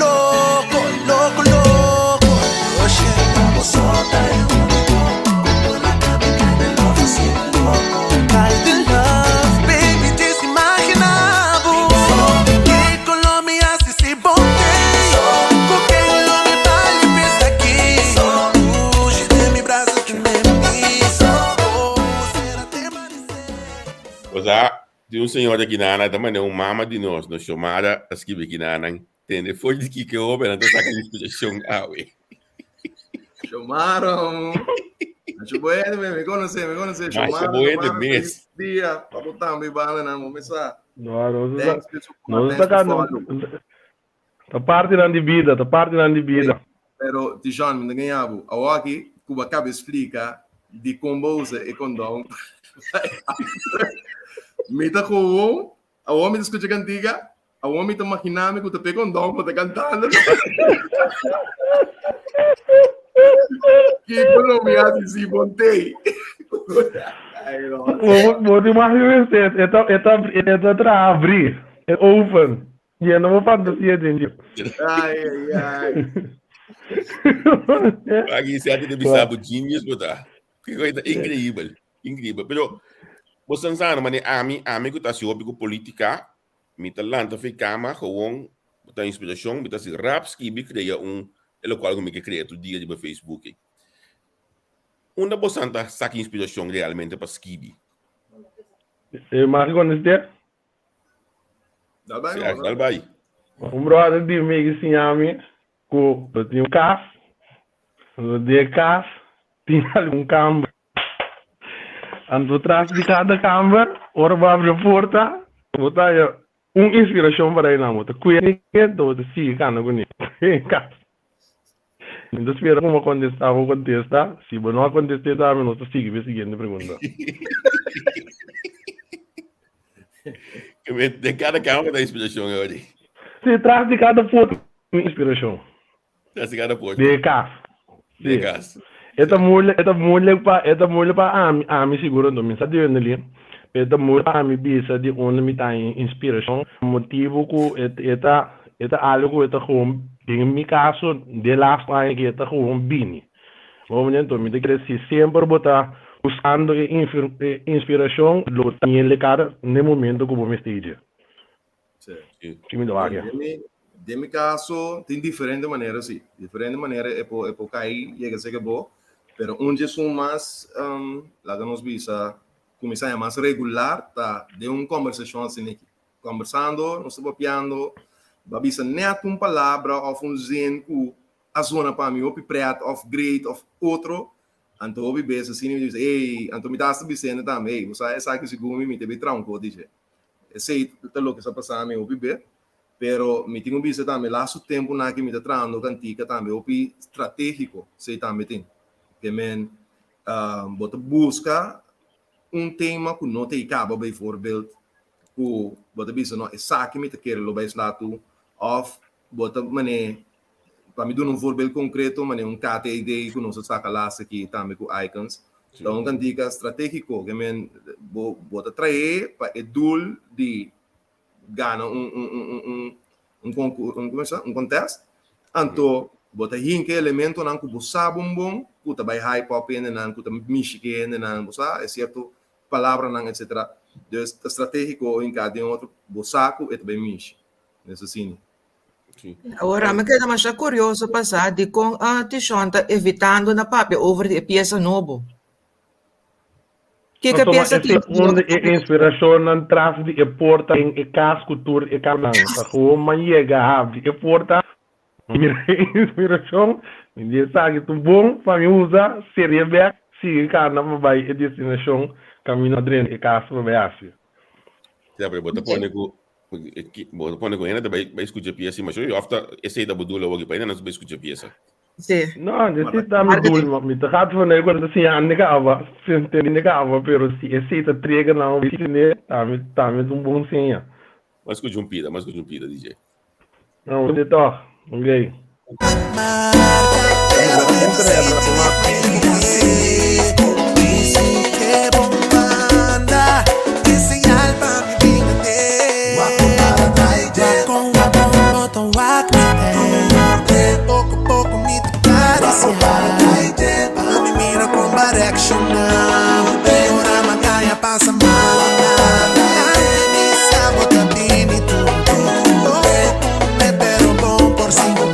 Oye, vamos solta el único. Por la cami cae en la oficina. Cae de love, baby, te se imaginava. Que Colômbia se bontei. Com que nome vale pensa aqui. Hoje de mi braço que me diz. Será te marice. O sea, de senhor aqui na também é mama de nós, no chamada as que aqui na entende? Foi de que eu vou então sacar explicação awe. Chamaram. Acho bueno, me conoce. Acho bueno mesmo. Dia, para botar mi bala na começar. Não está cá. Tá parte da vida. Pero, Tijan, me ganhava. Aqui, Cuba acaba explica de como usa e condom. Me tá com a homem discute cantiga, a homem tá maquinando que tu pega condom para cantando. Que Colômbia se bontei. Wat die mag je weten, het abrir, het open. Je não vou fantasia dentro. Aqui se até deve saber genius, botar. Que coisa incrível, incrível. Pero você sabe, mas a mim que tá se ouve com política, me tá lá, tá ficando gewoon, tá inspiração, me tá se raps que me cria ele qual que me cria todo dia de Facebook. Onde você tá saca inspiração realmente para Skibi? Mag ik ondersteunen? Dal vai. Brother die me assim a mim, com tinha kaas, de kaas, tinha ali câmara. Ando atrás de cada câmara, ora vai abrir a porta, botar inspiração para ele na moto. Cuidado do se cana com ele. Então espera como contestar, se não contestar, não se sigue a seguinte pergunta. De cada câmera da inspiração hoje. Se traz de cada foto inspiração. Traz de cada foto. De casa. De casa. Esta mulher para a mim seguro não me sabe ali. Esta mulher para mim bisa de onde me tá inspiração, motivo que esta algo esta como em meu caso de last time que esta como bini. Vamos então me decrecer sempre botar buscando inspiração lo tinha le cara no momento como me esteja. Que me dá área. De meu caso tem diferente maneira sim. Diferente maneira é por cair chega a ser bom, pero onde são mais lá que nós bisa começar a mais regular tá de conversação assim aqui. Conversando, nós estamos piando, babisa net palavra ou zin que a zona para mim ou preto ou great ou outro. Anto obi besa assim me diz, ei, anto me dá sabendo também, você sabe que segundo me teve tranco, diz. Sei tudo o que está passando me obi be, pero me tenho visto também lá o tempo na que me está trazendo cantica também obi estratégico, sei também tem. Que men bota busca tema que não tem cabo bem voorbeeld, que bota bisa não é saque me te quer lo bem lá tu, of bota mané para me dar voorbeeld concreto, mas KTID que nós saca lá aqui também com icons. Então, cantica estratégico que men bota trazer para o doel de ganhar contest. Então, bota hinke elemento não que você bom, que também high pop não que também Michigan não você é certo palavra não etc. Então, estratégico em cada outro bosaco é também Mich. Nesse assim. Agora, me queda mais curioso passar de com a Tishonta evitando na papel over de peça novo. Que peça que onde a inspiração não traz de porta em casa cultura e canal, para como chega a de porta inspiração, me diz que tu bom para me usar seria bem se canal vai a destinação caminho dentro de casa para ver assim. Já para botar pone com ela vai escutar pieza, mas eu after esse da bodula hoje para não vai escutar pieza. Sim. Não, eu sei que me tá gato van eu quando assim a negava, sente negava, pero se esse tá trega não, né, tá me bom senha. Mas escuta jumpida, DJ. Não, você tá, ok. Para me mira com direction agora macaia passa mal me sabota bini tudo me pero bom por cinco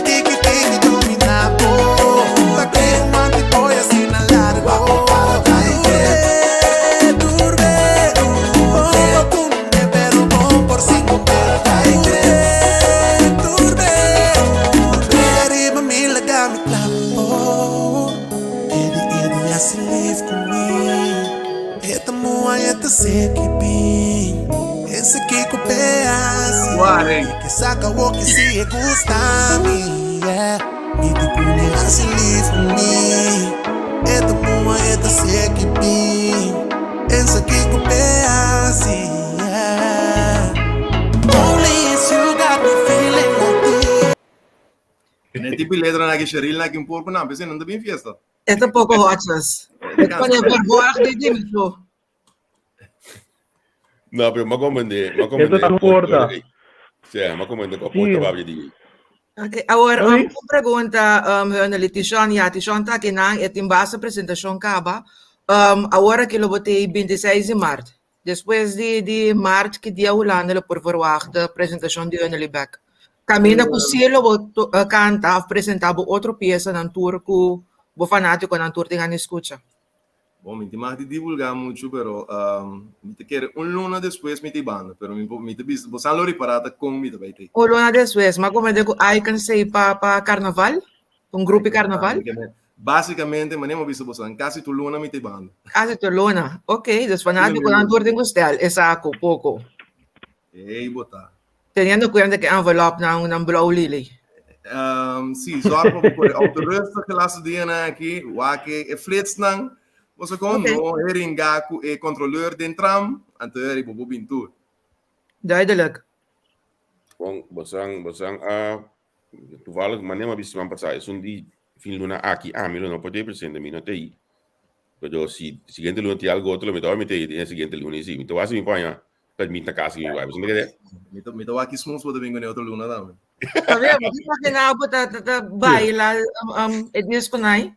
tiki domina po pa que mante poi assim na largo turbe me pero bom por cinco se live comigo. Eta moa, eta seque bem. Esse que copeia, que saca o que se gusta me. Me decune a se live comigo. Eta moa, eta seque bem. Esse que copeia, only is you got me feeling like this. Ne tipo letra na que Cheryl na que um pouco não, pensei não tá bem fiesta. Esta pouco hotness. Quando é verbordo de mito. No, pero makomende Ito tá porta. Sim, makomende ko Sim. porta ba di. Okay, agora, Oi? uma pergunta, Leonel, Tishon, Tishon tá aqui na, e tem base apresentação caba, agora que eu botei 26 de março, depois de março, que dia Holanda, por verwacht, a apresentação de Leonel Beck. Caminha com o cielo, canta, apresentava outra peça na tour, com o fanático na tour, tem a escuta. Bom, me mais de divulgar muito, pero me te quero luna depois me te banda, pero me te visto, você não reparata com me te vai ter. O luna depois, mas como é que I can say para carnaval? Grupo de carnaval? Basicamente, mas nem visto você, quase tu luna me te banda. Quase tu luna. Ok, dos fanáticos na tour tem gostar, é saco, pouco. Ei, botar. Teniendo cuenta que envelope não blow lily. Sim, só para o resto que lá se dia aqui, o que é flits não, você com no heringaku e controleur den tram, então é bobo bintu. Duidelijk. Bom, bosang toevallig, maar nem maar bis man passar. Isso die fin luna aqui, mi não pode presente mi não tem. Pero si siguiente luna tem algo outro, me toca meter e siguiente luna sim. Então assim me põe para mim na casa que vai. Você não quer? Me tô aqui smooth para vir com outra luna também. Tá vendo? Porque na bota baila é disso que nai.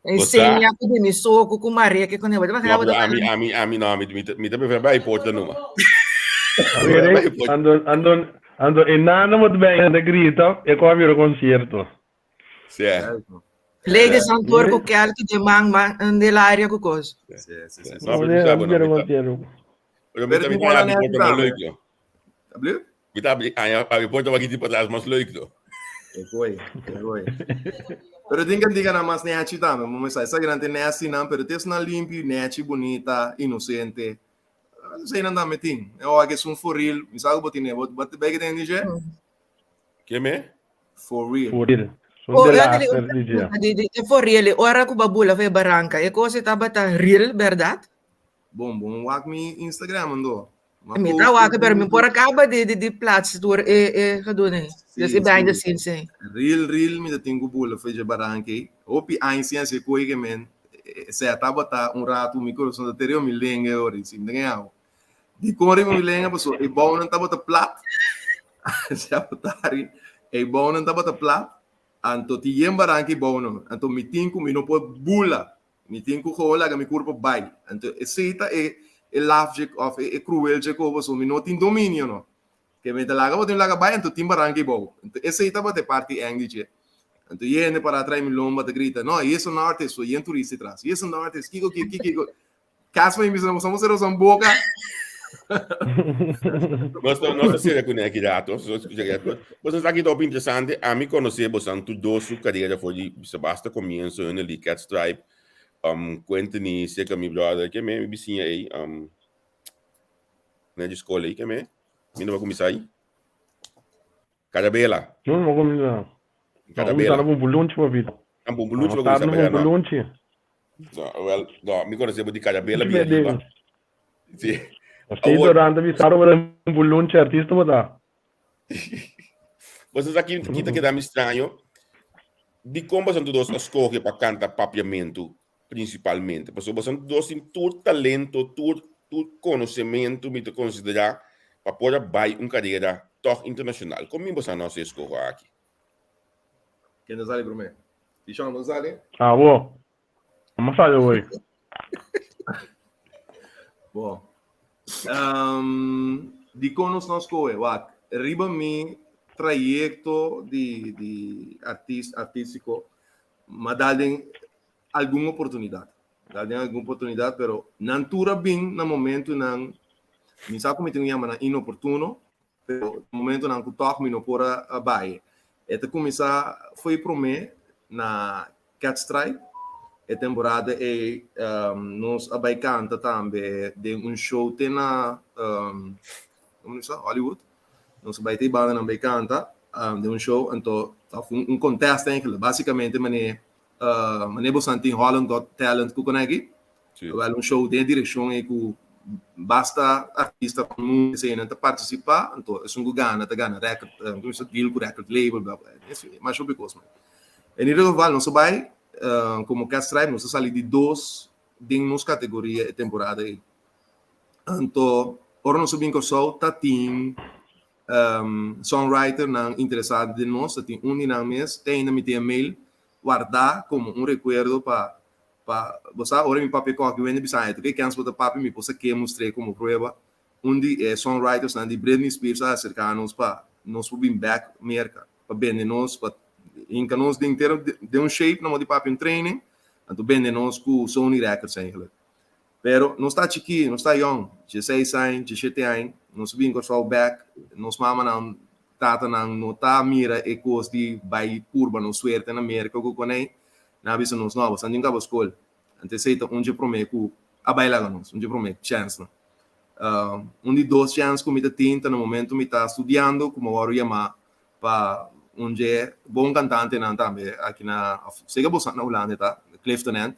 Ensina que de soco com Maria que quando eu vou fazer a mim não, me tá prefere vai porta numa. Ando enano muito bem na grita e com a concerto. Certo. Lady Santor com que alto de manga nell'aria com coisa. Sim. Não, mas sabe não. Eu me também para a porta mais leuk. Abriu? Me tá a porta vai aqui para trás mais leuk. Foi. Pero diga na mais neati também, mas essa grande neati não, pero tem na limpo, neati bonita, inocente. Sei não dá metin. Eu acho que é for real, me sabe botine, bot bem que tem DJ. Que me? For real. For real. For real, ora com babula foi barranca. E coisa estava tá real, verdade? Bom, walk me Instagram ando. Me tá walk, pero me por acaba de plaats door gedoen. Dus behind the scenes. Real, me tenho bula foi de barranca. Opi a ciência coi que men se ataba tá rato mi coração da teria me lenga ora, sim, não. Di corre me lenga, pessoa, e bom não tava tá plat. Se apotari, e bom não tava tá plat. Anto ti yem barranca e bom não. Anto me tinco me não pode bula. Me tinco rola que me corpo bai. Anto aceita e lafje of e cruel je ko so me não tem domínio não. Que me laga botem laga bai anto tim barranca e bom. Anto aceita bate parte anglice. Anto yene para atrás me lomba te grita, no, e isso não arte, so yen turista atrás. E isso não arte, kiko. Caso me mismo somos eros en boca. Nossa série com aqui dados, você está aqui top interessante. A mim conhecer você tu dois carreira foi de basta começo no ali Cat Stripe. Quente-me se que meu brother que me vizinha aí na escola aí que me não vai começar aí. Carabela. Não vou começar. Carabela. Não vou lunch para vida. Não vou lunch para começar para lunch. No, me conhecer de Carabela bem. Sim. Sei durante vi saro para lunch artista botar. Vocês aqui que dá me estranho. De como são todos escolhe para cantar papiamento principalmente, porque vocês são todos em todo talento, todo conhecimento, me considerar para poder vai carreira toch internacional. Como você não se escolhe aqui? Quem não sabe para mim? Tishon não sabe? Ah, bom. Mas sabe hoje. Bom. De conos nós coe, wak. Riba mi trayecto de artístico, mas dá-lhe alguma oportunidade. Dá-lhe alguma oportunidade, pero não tura bem no momento não. Me sabe como tem uma inoportuno, pero no momento não que toque me não pora a baie. Eta começar foi para mim na Cat Strike. A temporada é nós abaicanta também de show tem na como se Hollywood. Nós vai ter banda na abaicanta de show, então contest em que basicamente mané bastante Holland Got Talent que conhece. É show de direção e que basta artista como se não participar, então é gana record, como se deal com record label, blá blá. Mas sobre coisa. Em geral nós vai como Cat Stripe, nós saímos de 2 ding nos categoria e temporada aí. Então, ora nós subimos só tá team songwriter não interessado de nós, tem na mês, tem ainda me tem e-mail guardar como recuerdo para você ora mi papi que vem bisai, tu que quer botar papi me possa que mostrei como prova songwriters na de Britney Spears acercanos para nós subir back merca para bem nós para nós de inteiro de shape não de papi training, então bem nós com Sony Records ainda. Pero não está aqui, não está young, 16 anos, 17 anos, nós subimos só back, nós mama não tata não tá mira e coisa de vai curva no suerte na América que conei, na vista nos novos, andem com a escola, anteceita dia prometo a bailar nós, dia prometo chance, de 2 chances que me tá tinta no momento me tá estudando como eu chamar para dia bom cantante não também aqui na chega bolsa na Holanda tá, Clifton End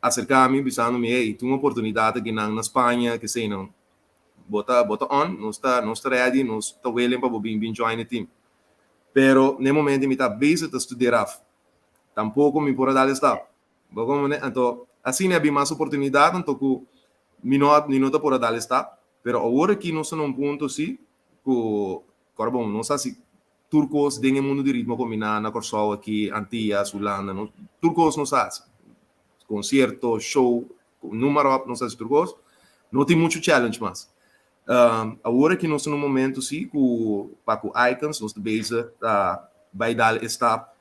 acercar-me, pensando-me, ei, tem uma oportunidade aqui na Espanha, que sei não, bota on, não está ready, não está willing para bem join o team. Pero, no momento, me está busy para estudar, tampouco me pode dar esta. Então, assim, é bem mais oportunidade, então, que me não pode dar esta, pero agora que nós estamos num ponto, assim, que, bom, não sei se turcos têm mundo de ritmo como na Corsol aqui, Antillas, Holanda, turcos não sabe. Concerto, show, número, não sei se turcos, não tem muito challenge mais. Agora que nós estamos num momento, sim, com Icons, nós estamos vai dar esta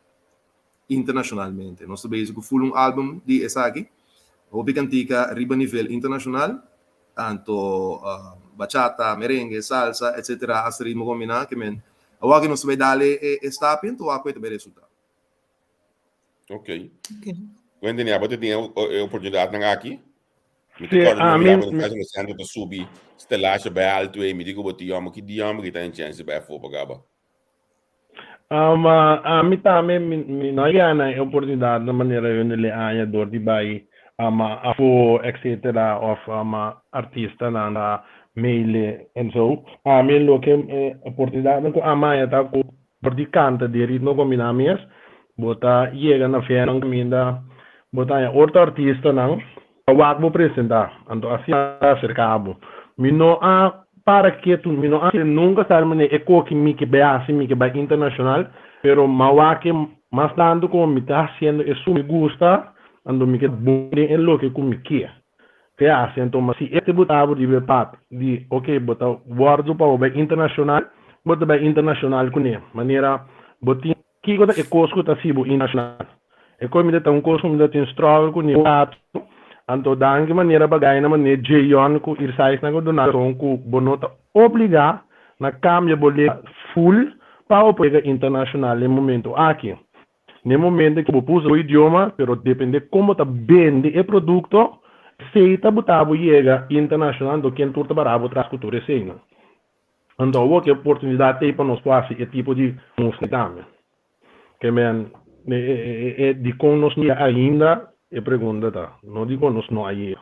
internacionalmente. Nós estamos com um álbum de essa aqui, o Picantica Riba Nível Internacional, tanto bachata, merengue, salsa, etc. As ritmo combinado, que agora que nós vai dar esta pinto, a coisa vai resultar. Ok. Quando você tem a oportunidade de aqui, me Sim, recordo que subir estelagem bem alto e me digo que diamo que tem chance para for para a mim também me não é a oportunidade da maneira eu ele a dor de bai a for etc of artista na mail and so a mim lo que oportunidade com a mãe tá com por de canta de ritmo combinadas bota chega na feira não caminha bota outro artista não o vou apresentar então assim acercado me não para que tu me não nunca sabe é que me vai internacional pero mau que mais tanto como me está haciendo isso me gusta ando me que bom é lo que me quer que assim então mas se este botava de pat de ok bota guardo para o internacional bota vai internacional com ele maneira botin que coisa é coisa tá sibo internacional é como me dá coisa me dá struggle com ele anto dangi maneira bagay na maneira jeyon ko irsais na ko donaron ko bonota obrigar na cambia bolê full para o pega internacional no momento aqui no momento que pus o idioma pero depende como tá vende o produto se tá botado chega internacional do quem turta barabo traz cultura assim então o que oportunidade tem para nós quase esse tipo de música também que men de com nós ainda e pergunta tá não digo nós não aí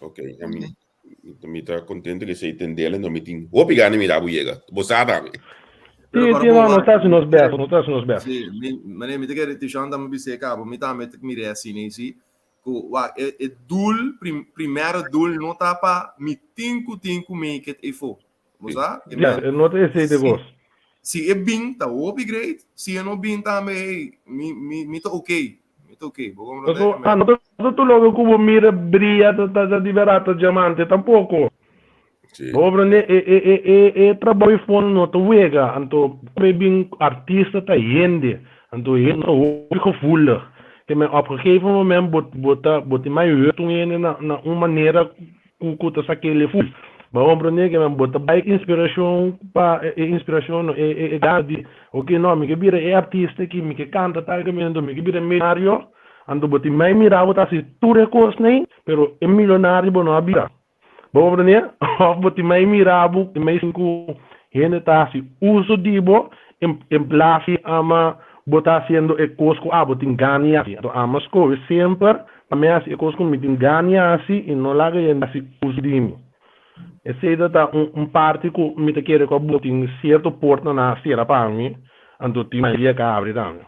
ok a mim me está contente que se entendele no meeting o pegane mi rabu chega você sabe não está se nos best sim mas me diga te chama me bise cabo me tá me mire assim nem se o dul primeiro dul não tá para me tinco make it for você não tem esse de gosto se é bem tá upgrade se não bem também me tá ok non logo come mira bria da liberato diamante tampoco Obrane e trabalho fono no to wega anto prebing artista ta yende anto yendo o full que me op gegeven moment bot mai uitung yende na uma maneira ku ta sakele full ba obrane que me bota bike inspiração e gadi ok no mi che bira e artista que mi che canta tal que mi che bira milionario ando boti mai miravo ta si ture cosnei pero e milionario bono abira Bom, né? Boti mai mirabo, mai cinco gente tá se uso dibo em place ama botar sendo e cosco botin ganha então ama sco sempre a me assim e cosco me tin ganha assim e não laga e assim uso dimo e se dá parte que me te quer com botin certo porta na sera para mim ando ti mai lia cabri também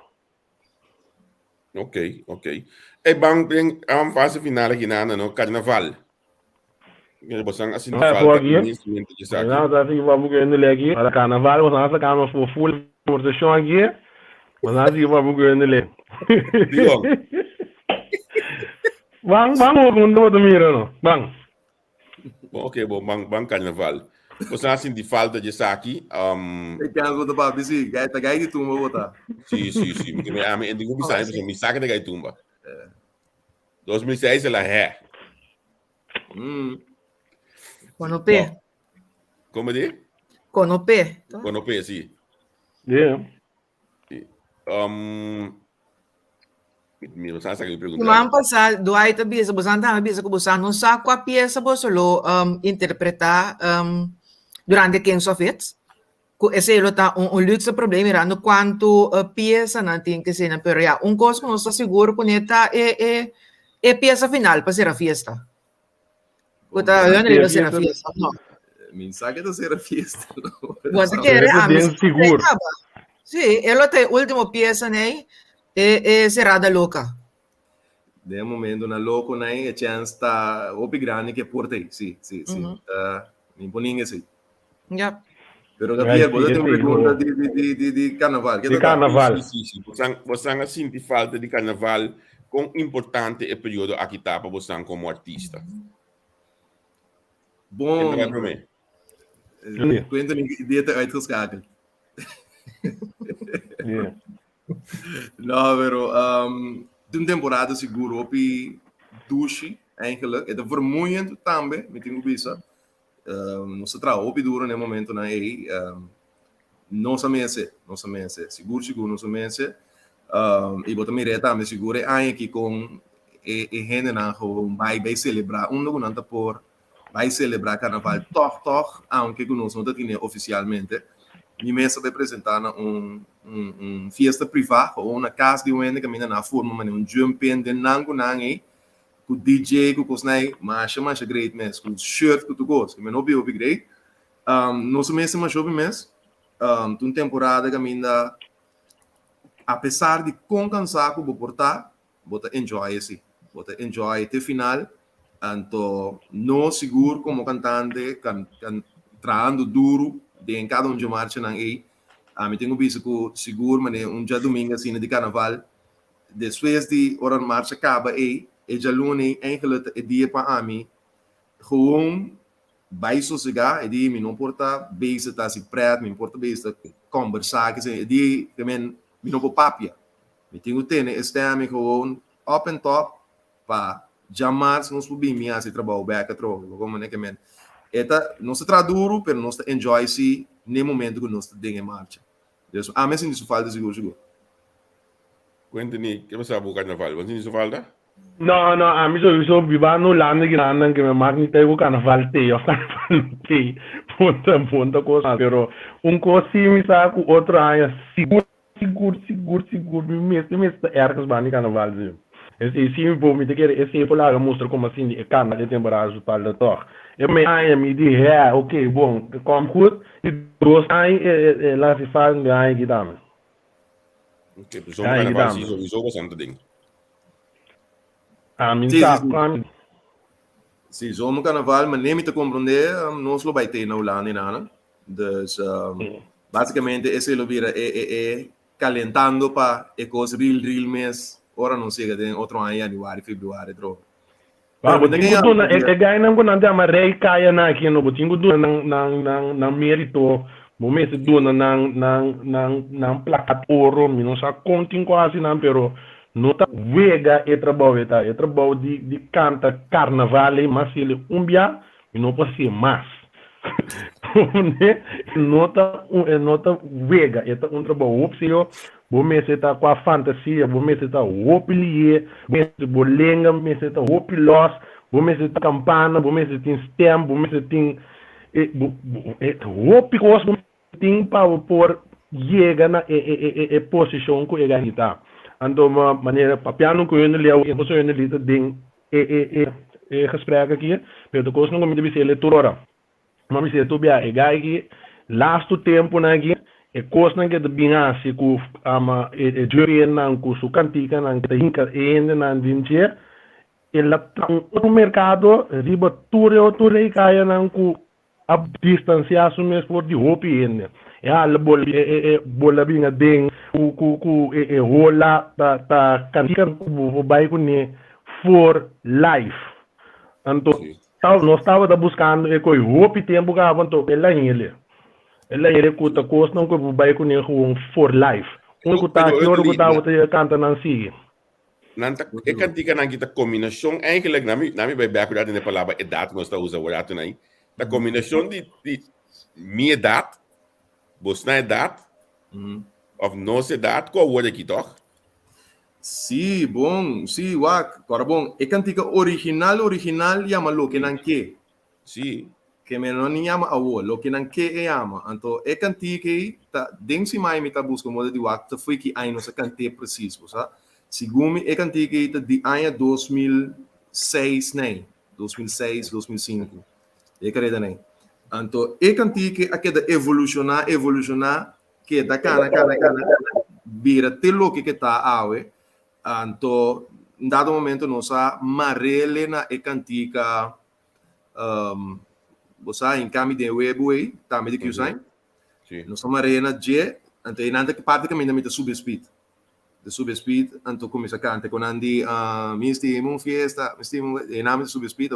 Ok, ok. E bang ang fase finale ginana no carnaval. Ngayon bosang asin di Ah, falta aqui. un instrumento de saque. Não, tá assim, vamos ganhando aqui. Para carnaval, você não sabe como for full proteção aqui. Mas assim, vamos ganhando ali. Digong. Vamos com todo mira, não? Vamos. Bom, ok, bom, bang carnaval. Bosang asin di falta de saque. Ik kan het op busy. Ga je toen maar wat. Sim. Porque me ame indigo bisai, pessoal, me saca de gaitumba. 2006 ela é. Conopé. Como de? Conopé. Conopé, sim. Yeah. Me sa que pergunta. Semana passada, do aí também, se você não bisa que você não sabe qual peça você lo interpretar durante Kings of It. Esse é um luxe problema, mirando quanto peça não tem que ser, pero já, coisa que não está seguro com esta é peça final para ser a festa. Puta, eu não ia ser a festa, não. Mensaje de ser a fiesta. Você quer, bem seguro. Sim, ela tem a última peça, né? É Serrada Louca. De momento, na louco, né? A chance está opi grande que porta aí. Sim. Nem poninha assim. Já. Pero Gabriel, você tem uma pergunta de carnaval. De carnaval. Sim. Você assim de falta de carnaval com importante é período aqui tá para você como artista. Bom. Entra para mim. Quento dia te uitgeschakeld. Yeah. Não, pero de temporada seguro op douche eigenlijk. Het is vermoeiend também, met die bisa. Nós trabalhamos op duro no momento na aí. Nossa mense, seguro nossa mense. E botar me também seguro aí que com e gente na gewoon vai celebrar não nanta por vai celebrar carnaval toch, aunque conosco não tem oficialmente. Mi mesa vai apresentar fiesta privada ou uma casa de wende que mina na forma mas jumping de nango nangi com DJ com cosnai mas great mes com shirt com tudo que me nobi great nosso mês mas jogo mês uma temporada que mina apesar de com cansaço vou portar bota enjoy até final então não seguro como cantante can trabalhando duro de cada de marcha na aí me tenho visto que seguro mas dia domingo assim de carnaval depois de hora marcha acaba aí e já lune eigenlijk é dia para mim gewoon vai sossegar e dia me não importa base tá se preto me importa base conversar que se dia que me não vou papia me tenho ter este ano gewoon up and top para jamais não subir minha se trabalho back atro como né que men eta não se traduro pero não se enjoy se no momento que nós estamos em marcha. Então, a mim isso falta seguro. Cuéntame, ¿qué pasa con carnaval? ¿Vos tienes falta? No, a mí so viva no lande que andan que me magni tengo carnaval te punto cosa, pero un cosa mi saco otro año seguro me está ergens bani carnaval sim. Esse sim vou me ter esse por lá mostra como assim é carnaval de temporada do tal toch. Eu me diz, ok, bom, como goed, e dois aí lá se faz aí que dá. Ok, pues somos carnaval sí sowieso bastante ding. Mim Sim, tá, sim, somos carnaval, mas nem me te compreender, nós lo vai ter na Holanda nada. Dus basicamente esse lo vira calentando para coisa real mês, ora não chega de outro ano januário, fevereiro, troco. Gaya nang kunang dyan, marey kaya na kino, butingo doon ng merito, bumesi doon ng plakat oro, minun sa konting quasi na, pero nota wega trabalho de canta carnavale, mas ele umbia, não pode ser mais. Nota wega, trabalho opção, Bomese ta com a fantasia, bomese ta opilier, bomese bolenga, bomese ta opilos, bomese ta campana, bomese tem stem, bomese tem opicos, tem para por chega na posição que ele está. Então, maneira papiano que eu não leio, eu sou eu lito ding gesprek aqui, pero coisa não me deve ser leitura. Mas me se tu bia gai last tempo na aqui e costa che da binasi ku ama e jurien nan ku su cantica nan che hinka ende nan vince e la un mercato riba ture kaya nan ku a distancia su mes por di hopi ende e al bolla binga ding ku e hola ta cantica ku bai ku ne for life anto nós estava buscando e coi hopi tempo que avançou ela ele kuta cost não que vai com ele for life que tá que hora que tá você canta não sigue Nanta e cantica nan kita combinação eigenlijk nami bij background in de palavra edad nós está usa word aí da combinação de minha edad bosna edad of nossa edad qual word aqui toch Sim, bom, sim, wak. Agora, bom, é cantica original, chama lo que não que. sim Que me não chama avô, lo que não que chama. Então, é cantica tá dentro de mais me tá buscando modo de wak, tá foi que aí nossa cante preciso, sabe? Segundo é cantica de ano 2006, né? 2006, 2005. É que né? Então, é cantica aqui da evolucionar, que da cana, vira te lo que tá awe. Então, em dado momento, nós marrele na cantica, você em caminho de web, também de que usam. Nós marrele na G, então, em anda que praticamente me subspeed. De subspeed, então começa a cantar com andi, me estimo fiesta, me estimo, em nome de subspeed,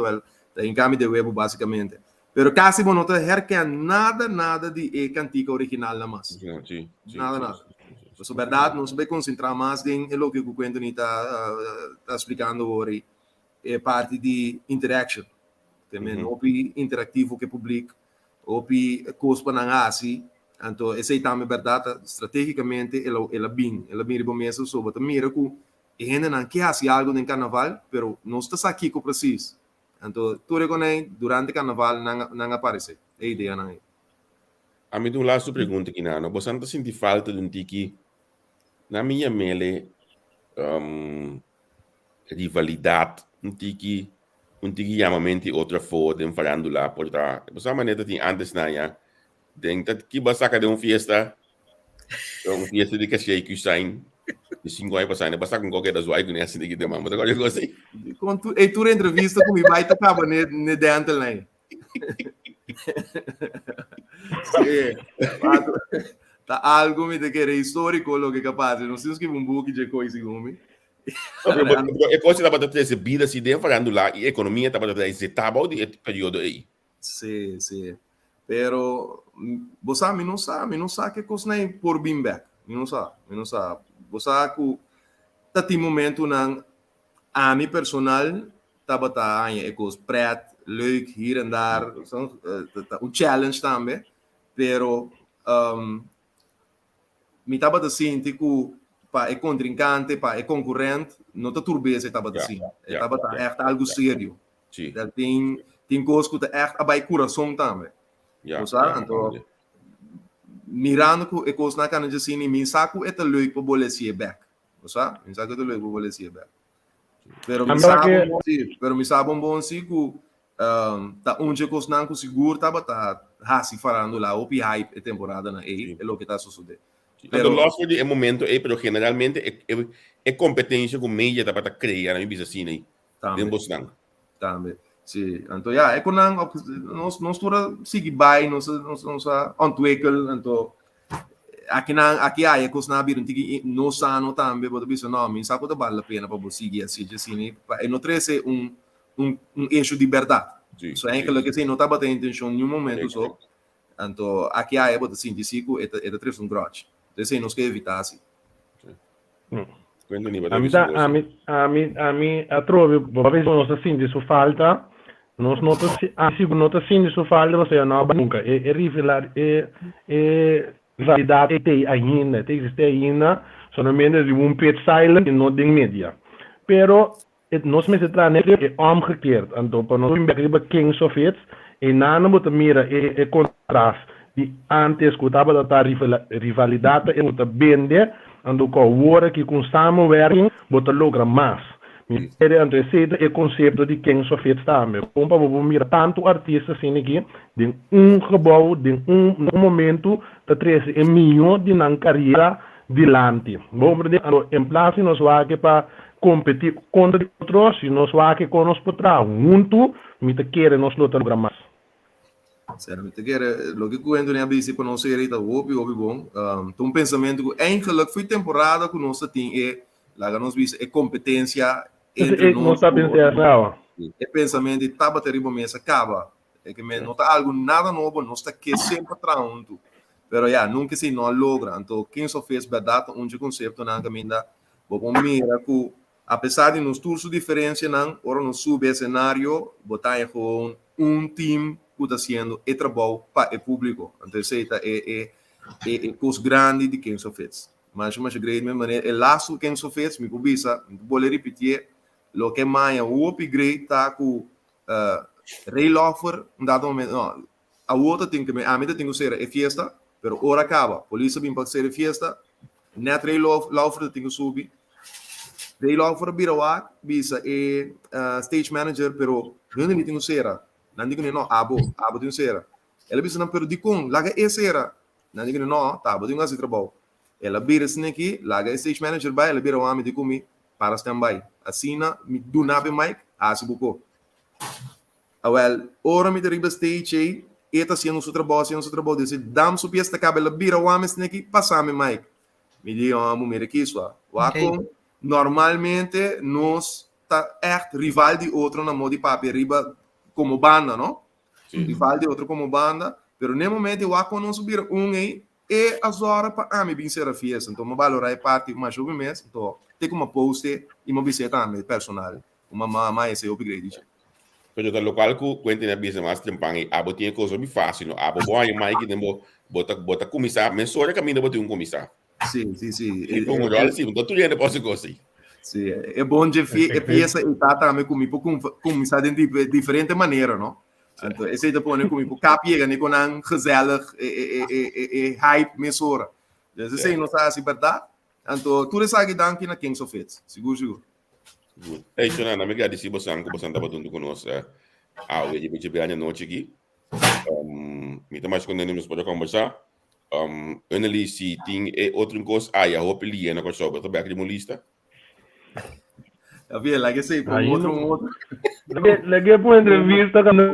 em caminho de web basicamente. Pero casi não te herken nada de cantica original na mais. Nada. Então, verdade, não se vai concentrar mais em o que o Quentin está explicando hoje, é parte de interaction. Também, opi interativo que publica, opi coisa para assim. Então, essa é também verdade, estrategicamente, ela bem riba mesmo sobre a mira que ainda não quer fazer algo no carnaval, pero não está aqui com preciso. Então, tudo que durante o carnaval não aparece. É a ideia não é. A mim do lado pergunta aqui não, você não sente falta de um tiki na minha mele rivalidade um tiki chamamente outra foda em farandula por dar essa maneira tem antes na ya dentro que basta de uma fiesta de cachê que saem de 5 anos passando basta com qualquer das vai conhece de que demais mas agora eu gostei quando é tua entrevista com o vai tá acaba ne dentro lá tá algo me de que é histórico lo que capaz não sei se um book de coisa como é coisa da para ter essa vida se dentro falando lá e economia tá para ter esse tábua de período aí sim pero você não sabe que coisa nem por bem back não sabe você que tá tem momento na a mim personal tá bata é coisa pret leuk hier en daar challenge também pero mi tava assim tipo para é contrincante para é concorrente não tá turbeza tava assim tava echt algo sério tem coisas que tá echt abai coração também então mirando que é coisa na cana de assim mi saco é tá leuk para bolecer back sabe mi saco tá leuk para bolecer back pero mi sabe bom sim que tá onde coisa não com seguro tava tá assim falando lá o hype temporada na é o que tá sucedendo. Pero loss for the momento pero generalmente é competência com meia para criar na bisa assim aí também sim então é quando nós toda sigue bem nós ontwikkel então aqui é coisa na bir não sano também pode bisa não me saco da vale a pena para você seguir assim e não trece um eixo de verdade so é aquilo que se não tá batendo intenção em nenhum momento só então aqui é pode sim de sigo é trece um grudge então nós que evitar assim a mim trovo talvez nós assim de sua falta nós nota assim de sua falta você não nunca é rivelar é validade tem ainda existe ainda somente de pet silent e não de mídia pero nós me centrar nele é omgekeerd então para nós begriba Kings of It e nada muito mira é contraste de antes que estava da rivalidade e muita bende ando com o hora que com samenwerking bota logra mais Entre receita e conceito de Kings of Hits também. Como para você mirar tanto artista assim aqui, de gebouw, de momento, dat er een miljoen die een carriera dilante. Vamos em place nós vamos para competir contra outros, e nós vamos com nós para junto, me te querer nós lutar para mais. Sério, te querer, lo que cuento nem abrir para não ser aí tá opi bom. Então pensamento que eigenlijk foi temporada que nós tem lá nós vimos é competência entre nós. É pensamento de tá bater riba mesa acaba. É que não está algo nada novo, não está que sempre traunto. Pero ya, nunca se não logra. Então, quem só fez verdade, conceito na caminha, vou mira que apesar de nos todos diferença não, ora no sube cenário, botar com time que está sendo e trabalho para o público. Então, é coisa grande de quem só fez. Mas grande maneira, é laço quem só fez, me cubisa, vou repetir, lo que mais o upgrade tá com Reilofer, um dado momento, não, a outra tem que tem que ser a festa, pero ora acaba, polícia vem para ser a festa, net Reilofer tem que subir, Reilofer birawa, bisa stage manager, pero não tem que ser, não digo não, abo tem que ser, ela bisa não pero dicum, laga esse era, não digo não, tá, abo tem que fazer trabalho, ela bira assim aqui, laga stage manager vai, ela birawa me dicum para standby, assim me do nabe mic, assim buco. Well, ora mi deriva stage aí, eta sendo o trabalho, disse, dam su piesta cabela bira o ames aqui, passame Mike. Me diga, amo mira aqui só. Waco, normalmente nós tá echt rival de outro na modo de papi riba como banda, não? Rival de outro como banda, pero no momento Waco não subir aí e as horas para ame bem ser a fiesta, então me valorar parte mais jovem mês, então tem como poste e me visita também personal, uma mais upgrade. Pero da local ku kwente na bisa mas tempangi abo tinha coisa bem fácil no abo bom aí mais que demo bota comisar mensura caminho botar um comisar sim e como já assim então tu ainda pode gostar sim é bom de peça e tá também comigo comisar de diferente maneira não então esse da põe comigo capia né com um gezellig e hype mensura então sei não está assim verdade então tudo isso aqui danke na Kings of Hits seguro. Hey, Shona, na mega disi bosan ko bosan dapat untuk konos awe di BCB anya noche aqui. Mita mais quando nós podemos conversar. Anali si ting outro coisa aí a hope li na coisa sobre também aqui de lista. Havia lá que sei por outro. Lagi por entrevista quando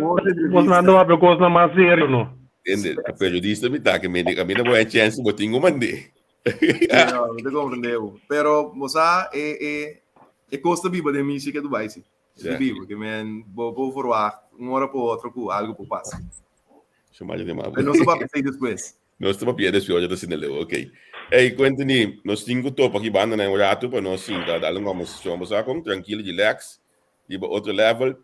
mostrando a coisa mais sério, não? Entende? A periodista me tá que me não vai chance botinho mande. Não, não compreendeu. Pero moça é costa viva de música do bairro. É vivo, que men vou forward hora para outra com algo por passa. Chamar de mal. Não se vai pensar depois. Não se vai pensar depois, já está sendo ok. Ei, quando nós temos topo aqui banda na rato para nós sim, tá dando vamos a com tranquilo, relax, de outro level.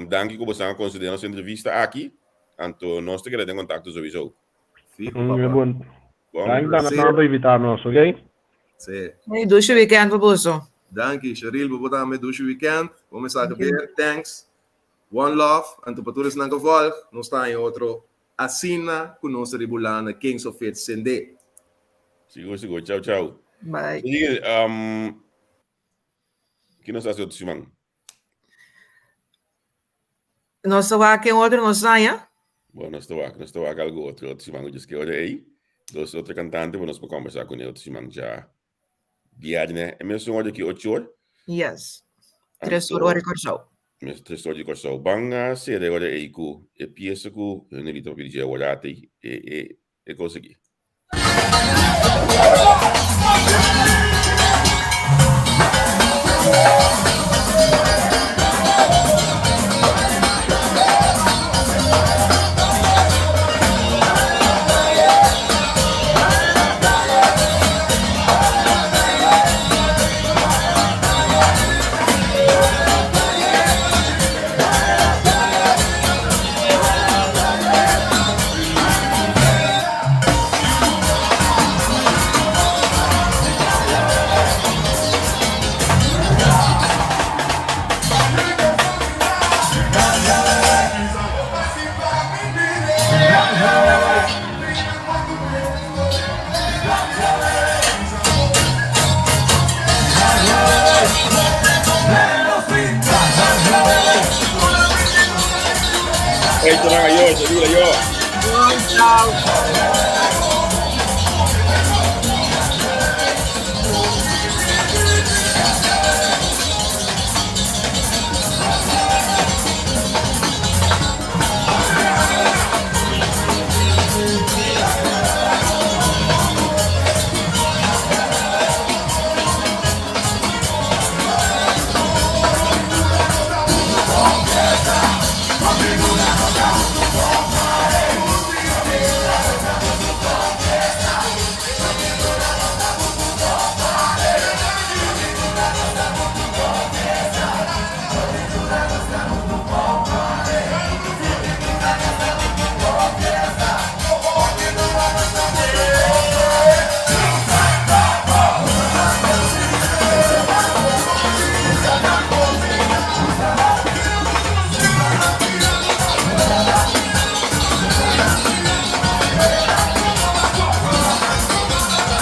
Danke que você considera nossa entrevista aqui. Então nós te queremos contato sowieso. Fico bom. Danke para invitar-nos, ok? Sim. Hey, doce weekend para você. Danke, Cheryl, vou botar me doce weekend. Vamos a ver, thanks. One love, anto para todos na gevolg, nós está em outro assina com nossa ribulana Kings of Hits sende. Sigo, tchau. Bye. Que nós fazemos outro semana? Nós estamos aqui em outro, nós saímos? Bom, nós estamos aqui algo outro semana, diz que olha aí, dois outros cantantes, nós podemos conversar com ele outro semana já. Diária, é mesmo aqui 8 horas? Yes. 3 horas de show. Mas 3 horas de show. Banga, se de agora é com é peça com eu não estou pedindo agora até é conseguir. Ito na ngayon, sa dula yo. Ciao.